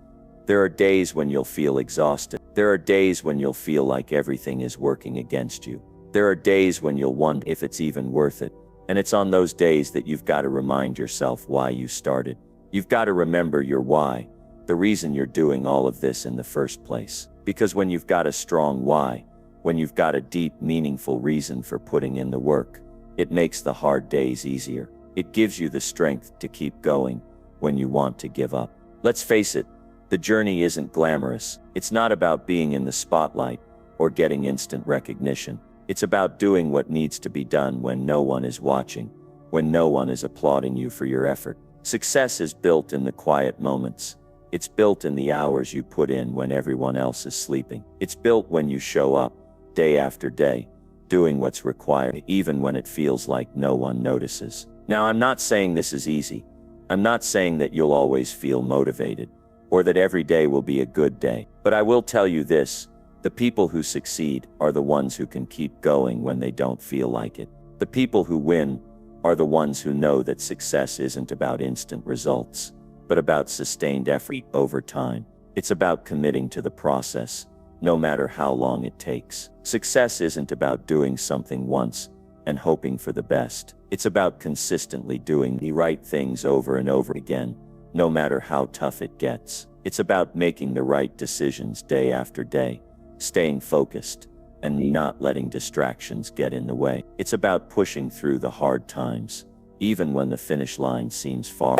There are days when you'll feel exhausted. There are days when you'll feel like everything is working against you. There are days when you'll wonder if it's even worth it. And it's on those days that you've got to remind yourself why you started. You've got to remember your why, the reason you're doing all of this in the first place. Because when you've got a strong why, when you've got a deep, meaningful reason for putting in the work, it makes the hard days easier. It gives you the strength to keep going when you want to give up. Let's face it, the journey isn't glamorous. It's not about being in the spotlight or getting instant recognition. It's about doing what needs to be done when no one is watching, when no one is applauding you for your effort. Success is built in the quiet moments. It's built in the hours you put in when everyone else is sleeping. It's built when you show up, day after day, doing what's required, even when it feels like no one notices. Now, I'm not saying this is easy. I'm not saying that you'll always feel motivated, or that every day will be a good day. But I will tell you this. The people who succeed are the ones who can keep going when they don't feel like it. The people who win are the ones who know that success isn't about instant results, but about sustained effort over time. It's about committing to the process, no matter how long it takes. Success isn't about doing something once and hoping for the best. It's about consistently doing the right things over and over again, no matter how tough it gets. It's about making the right decisions day after day, staying focused, and not letting distractions get in the way. It's about pushing through the hard times, even when the finish line seems far.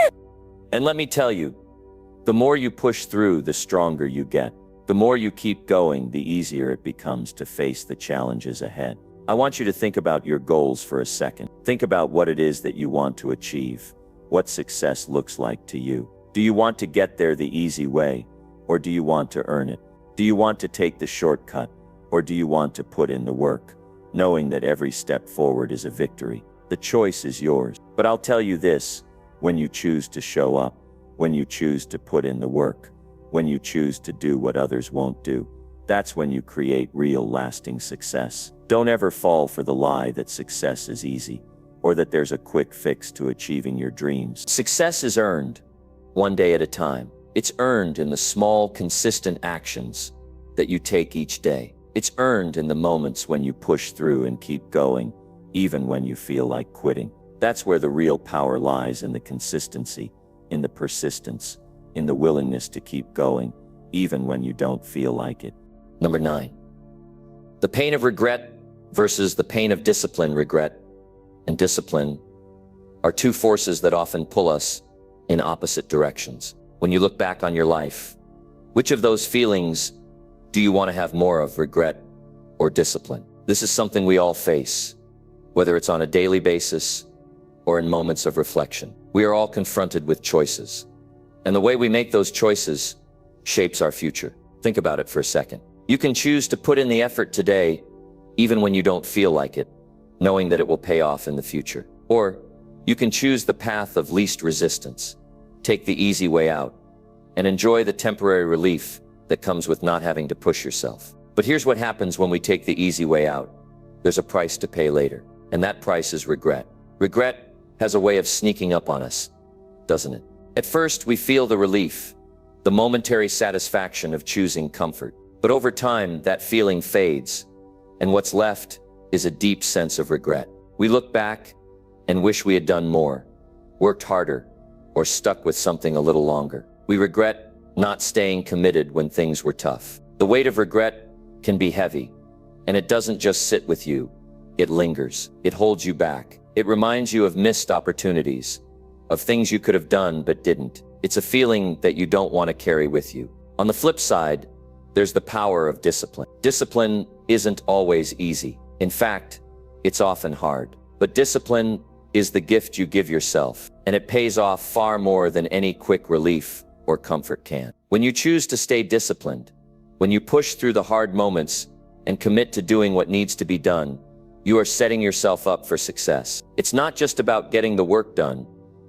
And let me tell you, the more you push through, the stronger you get. The more you keep going, the easier it becomes to face the challenges ahead. I want you to think about your goals for a second. Think about what it is that you want to achieve, what success looks like to you. Do you want to get there the easy way, or do you want to earn it? Do you want to take the shortcut, Or do you want to put in the work, knowing that every step forward is a victory? The choice is yours. But I'll tell you this, when you choose to show up, when you choose to put in the work, when you choose to do what others won't do, that's when you create real lasting success. Don't ever fall for the lie that success is easy, or that there's a quick fix to achieving your dreams. Success is earned, one day at a time. It's earned in the small, consistent actions that you take each day. It's earned in the moments when you push through and keep going, even when you feel like quitting. That's where the real power lies, in the consistency, in the persistence, in the willingness to keep going, even when you don't feel like it. Number 9, the pain of regret versus the pain of discipline. Regret and discipline are two forces that often pull us in opposite directions. When you look back on your life, which of those feelings do you want to have more of, regret or discipline? This is something we all face, whether it's on a daily basis or in moments of reflection. We are all confronted with choices, and the way we make those choices shapes our future. Think about it for a second. You can choose to put in the effort today, even when you don't feel like it, knowing that it will pay off in the future. Or you can choose the path of least resistance, take the easy way out, and enjoy the temporary relief that comes with not having to push yourself. But here's what happens when we take the easy way out. There's a price to pay later, and that price is regret. Regret has a way of sneaking up on us, doesn't it? At first, we feel the relief, the momentary satisfaction of choosing comfort. But over time, that feeling fades, and what's left is a deep sense of regret. We look back and wish we had done more, worked harder, or stuck with something a little longer. We regret not staying committed when things were tough. The weight of regret can be heavy, and it doesn't just sit with you. It lingers. It holds you back. It reminds you of missed opportunities, of things you could have done but didn't. It's a feeling that you don't want to carry with you. On the flip side, there's the power of discipline. Discipline isn't always easy. In fact, it's often hard. But discipline is the gift you give yourself, and it pays off far more than any quick relief or comfort can. When you choose to stay disciplined, when you push through the hard moments and commit to doing what needs to be done, you are setting yourself up for success. It's not just about getting the work done.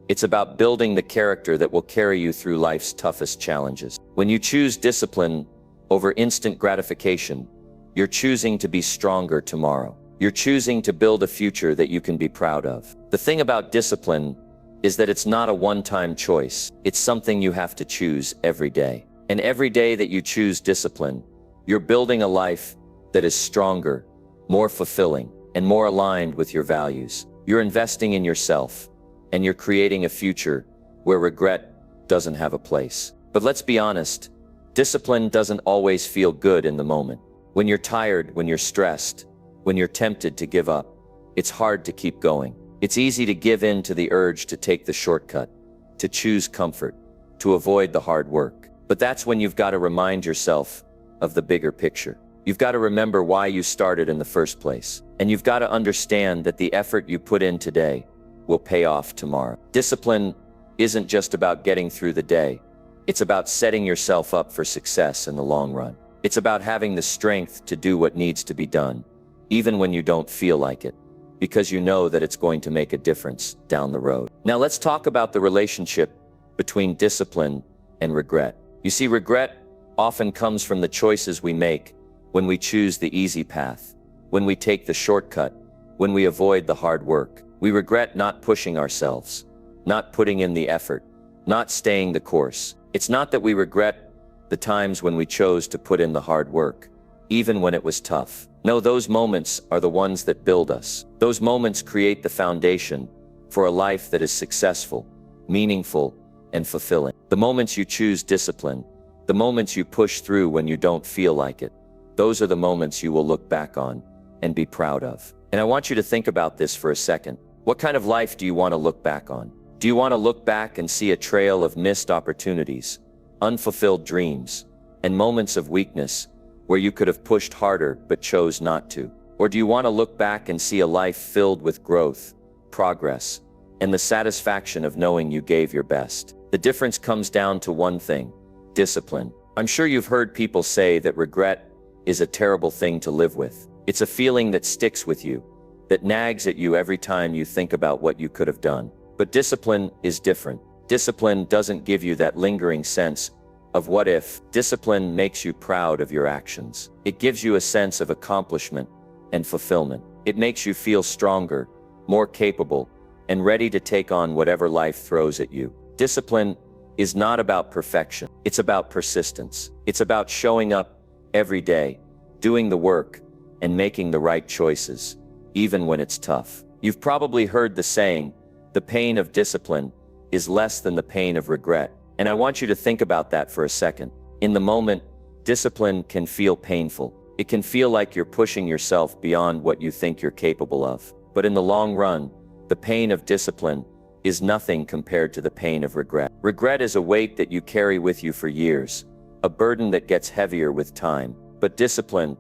It's about building the character that will carry you through life's toughest challenges. When you choose discipline over instant gratification, you're choosing to be stronger tomorrow. You're choosing to build a future that you can be proud of. The thing about discipline is that it's not a one-time choice. It's something you have to choose every day. And every day that you choose discipline, you're building a life that is stronger, more fulfilling, and more aligned with your values. You're investing in yourself, and you're creating a future where regret doesn't have a place. But let's be honest, discipline doesn't always feel good in the moment. When you're tired, when you're stressed, when you're tempted to give up, it's hard to keep going. It's easy to give in to the urge to take the shortcut, to choose comfort, to avoid the hard work. But that's when you've got to remind yourself of the bigger picture. You've got to remember why you started in the first place. And you've got to understand that the effort you put in today will pay off tomorrow. Discipline isn't just about getting through the day. It's about setting yourself up for success in the long run. It's about having the strength to do what needs to be done, even when you don't feel like it, because you know that it's going to make a difference down the road. Now let's talk about the relationship between discipline and regret. You see, regret often comes from the choices we make when we choose the easy path, when we take the shortcut, when we avoid the hard work. We regret not pushing ourselves, not putting in the effort, not staying the course. It's not that we regret the times when we chose to put in the hard work, even when it was tough. No, those moments are the ones that build us. Those moments create the foundation for a life that is successful, meaningful, and fulfilling. The moments you choose discipline, the moments you push through when you don't feel like it, those are the moments you will look back on and be proud of. And I want you to think about this for a second. What kind of life do you want to look back on? Do you want to look back and see a trail of missed opportunities, unfulfilled dreams, and moments of weakness where you could have pushed harder but chose not to? Or do you want to look back and see a life filled with growth, progress, and the satisfaction of knowing you gave your best? The difference comes down to one thing: discipline. I'm sure you've heard people say that regret is a terrible thing to live with. It's a feeling that sticks with you, that nags at you every time you think about what you could have done. But discipline is different. Discipline doesn't give you that lingering sense of what if. Discipline makes you proud of your actions. It gives you a sense of accomplishment and fulfillment. It makes you feel stronger, more capable, and ready to take on whatever life throws at you. Discipline is not about perfection. It's about persistence. It's about showing up every day, doing the work, and making the right choices, even when it's tough. You've probably heard the saying, the pain of discipline is less than the pain of regret. And I want you to think about that for a second. In the moment, discipline can feel painful. It can feel like you're pushing yourself beyond what you think you're capable of. But in the long run, the pain of discipline is nothing compared to the pain of regret. Regret is a weight that you carry with you for years, a burden that gets heavier with time. But discipline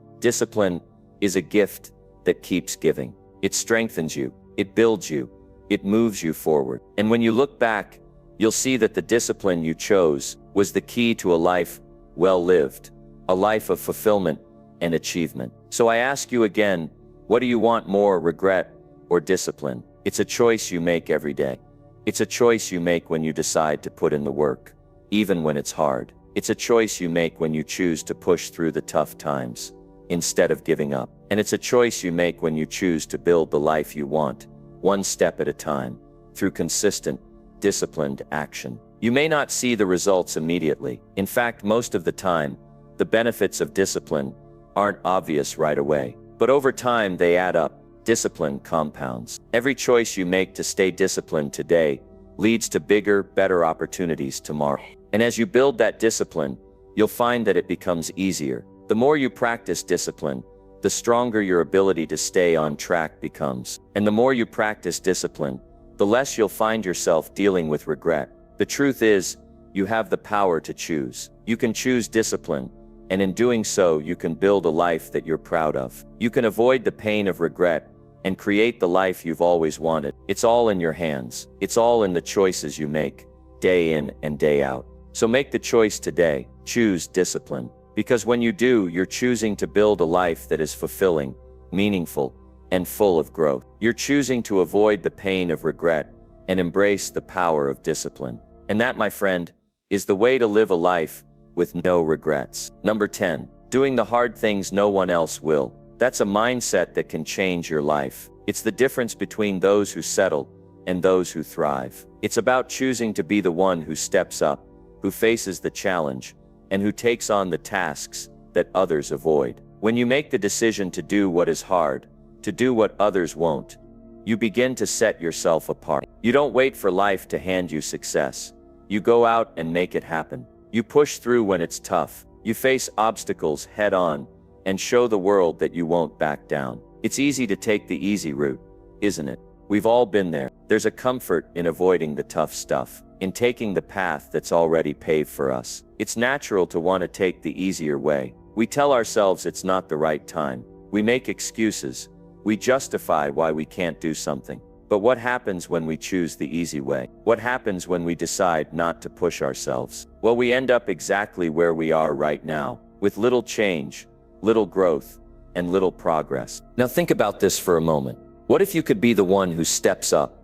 is a gift that keeps giving. It strengthens you, it builds you, it moves you forward. And when you look back, you'll see that the discipline you chose was the key to a life well lived, a life of fulfillment and achievement. So I ask you again, what do you want more, regret or discipline? It's a choice you make every day. It's a choice you make when you decide to put in the work, even when it's hard. It's a choice you make when you choose to push through the tough times instead of giving up. And it's a choice you make when you choose to build the life you want, one step at a time, through consistent, disciplined action. You may not see the results immediately. In fact, most of the time, the benefits of discipline aren't obvious right away. But over time, they add up. Discipline compounds. Every choice you make to stay disciplined today leads to bigger, better opportunities tomorrow. And as you build that discipline, you'll find that it becomes easier. The more you practice discipline, the stronger your ability to stay on track becomes. And the more you practice discipline, the less you'll find yourself dealing with regret. The truth is, you have the power to choose. You can choose discipline, and in doing so, you can build a life that you're proud of. You can avoid the pain of regret and create the life you've always wanted. It's all in your hands. It's all in the choices you make, day in and day out. So make the choice today. Choose discipline. Because when you do, you're choosing to build a life that is fulfilling, meaningful, and full of growth. You're choosing to avoid the pain of regret and embrace the power of discipline. And that, my friend, is the way to live a life with no regrets. Number 10, doing the hard things no one else will. That's a mindset that can change your life. It's the difference between those who settle and those who thrive. It's about choosing to be the one who steps up, who faces the challenge, and who takes on the tasks that others avoid. When you make the decision to do what is hard, to do what others won't, you begin to set yourself apart. You don't wait for life to hand you success. You go out and make it happen. You push through when it's tough. You face obstacles head on and show the world that you won't back down. It's easy to take the easy route, isn't it? We've all been there. There's a comfort in avoiding the tough stuff, in taking the path that's already paved for us. It's natural to want to take the easier way. We tell ourselves it's not the right time. We make excuses. We justify why we can't do something. But what happens when we choose the easy way? What happens when we decide not to push ourselves? Well, we end up exactly where we are right now, with little change, little growth, and little progress. Now think about this for a moment. What if you could be the one who steps up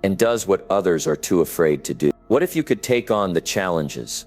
and does what others are too afraid to do? What if you could take on the challenges,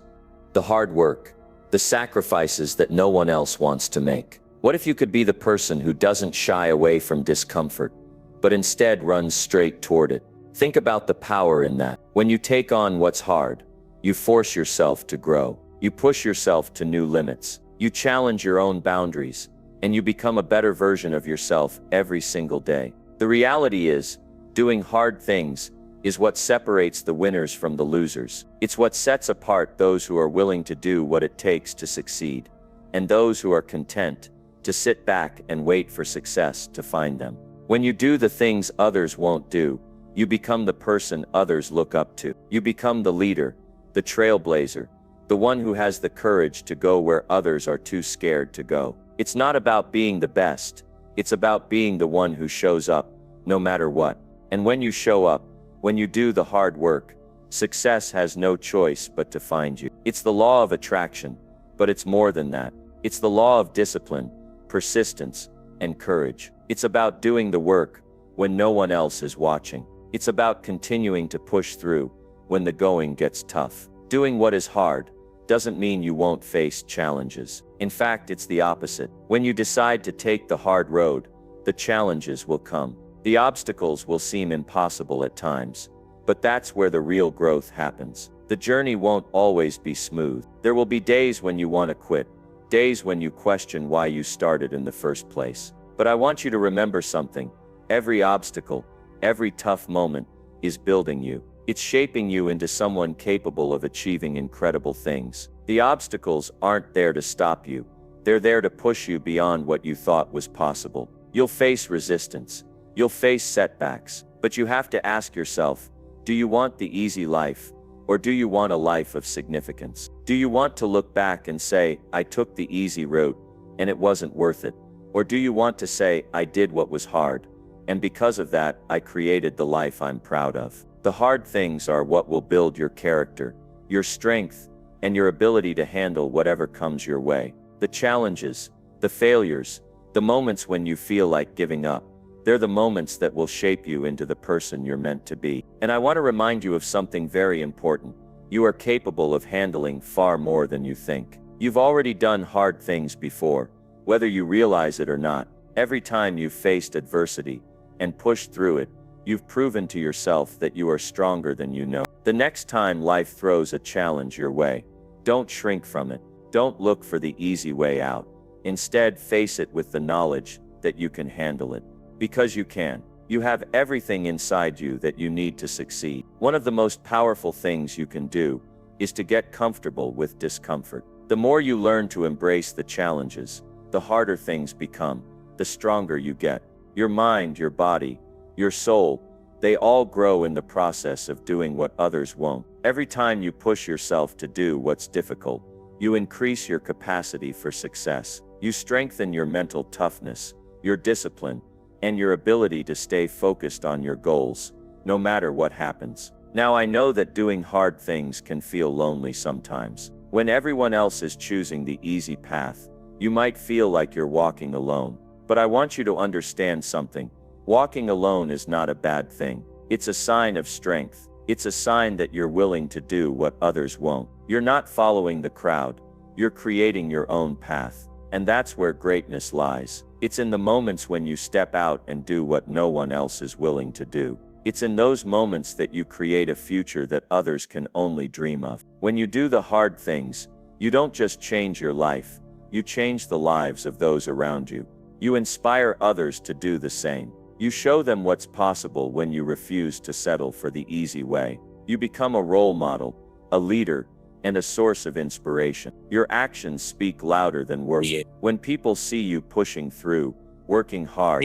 the hard work, the sacrifices that no one else wants to make? What if you could be the person who doesn't shy away from discomfort, but instead runs straight toward it? Think about the power in that. When you take on what's hard, you force yourself to grow. You push yourself to new limits. You challenge your own boundaries, and you become a better version of yourself every single day. The reality is, doing hard things is what separates the winners from the losers. It's what sets apart those who are willing to do what it takes to succeed, and those who are content to sit back and wait for success to find them. When you do the things others won't do, you become the person others look up to. You become the leader, the trailblazer, the one who has the courage to go where others are too scared to go. It's not about being the best. It's about being the one who shows up, no matter what. And when you show up, when you do the hard work, success has no choice but to find you. It's the law of attraction, but it's more than that. It's the law of discipline, persistence, and courage. It's about doing the work when no one else is watching. It's about continuing to push through when the going gets tough. Doing what is hard doesn't mean you won't face challenges. In fact, it's the opposite. When you decide to take the hard road, the challenges will come. The obstacles will seem impossible at times, but that's where the real growth happens. The journey won't always be smooth. There will be days when you want to quit, days when you question why you started in the first place. But I want you to remember something. Every obstacle, every tough moment is building you. It's shaping you into someone capable of achieving incredible things. The obstacles aren't there to stop you. They're there to push you beyond what you thought was possible. You'll face resistance. You'll face setbacks. But you have to ask yourself, do you want the easy life, or do you want a life of significance? Do you want to look back and say, I took the easy route, and it wasn't worth it? Or do you want to say, I did what was hard, and because of that, I created the life I'm proud of? The hard things are what will build your character, your strength, and your ability to handle whatever comes your way. The challenges, the failures, the moments when you feel like giving up, they're the moments that will shape you into the person you're meant to be. And I want to remind you of something very important. You are capable of handling far more than you think. You've already done hard things before, whether you realize it or not. Every time you've faced adversity and pushed through it, you've proven to yourself that you are stronger than you know. The next time life throws a challenge your way, don't shrink from it. Don't look for the easy way out. Instead, face it with the knowledge that you can handle it. Because you can. You have everything inside you that you need to succeed. One of the most powerful things you can do is to get comfortable with discomfort. The more you learn to embrace the challenges, the harder things become, the stronger you get. Your mind, your body, your soul, they all grow in the process of doing what others won't. Every time you push yourself to do what's difficult, you increase your capacity for success. You strengthen your mental toughness, your discipline, and your ability to stay focused on your goals, no matter what happens. Now, I know that doing hard things can feel lonely sometimes. When everyone else is choosing the easy path, you might feel like you're walking alone. But I want you to understand something. Walking alone is not a bad thing. It's a sign of strength. It's a sign that you're willing to do what others won't. You're not following the crowd. You're creating your own path. And that's where greatness lies. It's in the moments when you step out and do what no one else is willing to do. It's in those moments that you create a future that others can only dream of. When you do the hard things, you don't just change your life, you change the lives of those around you. You inspire others to do the same. You show them what's possible when you refuse to settle for the easy way. You become a role model, a leader, and a source of inspiration. Your actions speak louder than words. When people see you pushing through, working hard,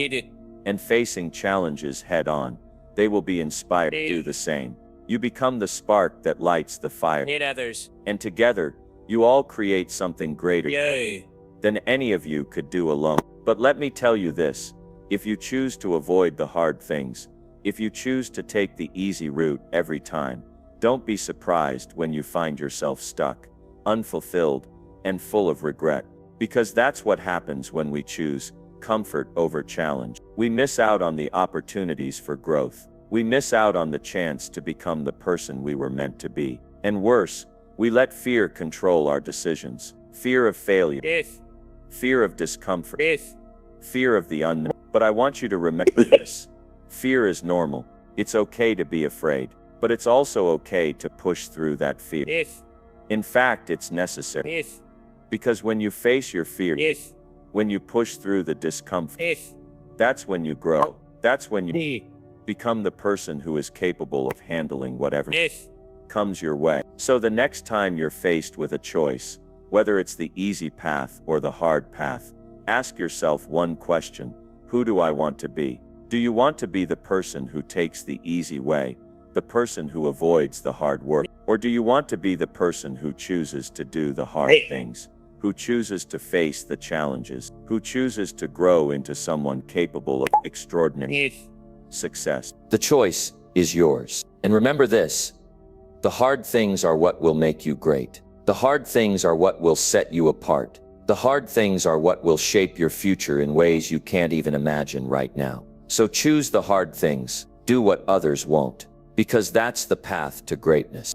and facing challenges head on, they will be inspired to do the same. You become the spark that lights the fire. And together, you all create something greater than any of you could do alone. But let me tell you this, if you choose to avoid the hard things, if you choose to take the easy route every time, don't be surprised when you find yourself stuck, unfulfilled, and full of regret. Because that's what happens when we choose comfort over challenge. We miss out on the opportunities for growth. We miss out on the chance to become the person we were meant to be. And worse, we let fear control our decisions. Fear of failure. Fear of discomfort. Fear of the unknown. But I want you to remember this. Fear is normal. It's okay to be afraid. But it's also okay to push through that fear. In fact, it's necessary. Because when you face your fear, when you push through the discomfort, that's when you grow. That's when you become the person who is capable of handling whatever comes your way. So the next time you're faced with a choice, whether it's the easy path or the hard path, ask yourself one question. Who do I want to be? Do you want to be the person who takes the easy way, the person who avoids the hard work? Or do you want to be the person who chooses to do the hard things, who chooses to face the challenges, who chooses to grow into someone capable of extraordinary success? The choice is yours. And remember this, the hard things are what will make you great. The hard things are what will set you apart. The hard things are what will shape your future in ways you can't even imagine right now. So choose the hard things, do what others won't, because that's the path to greatness.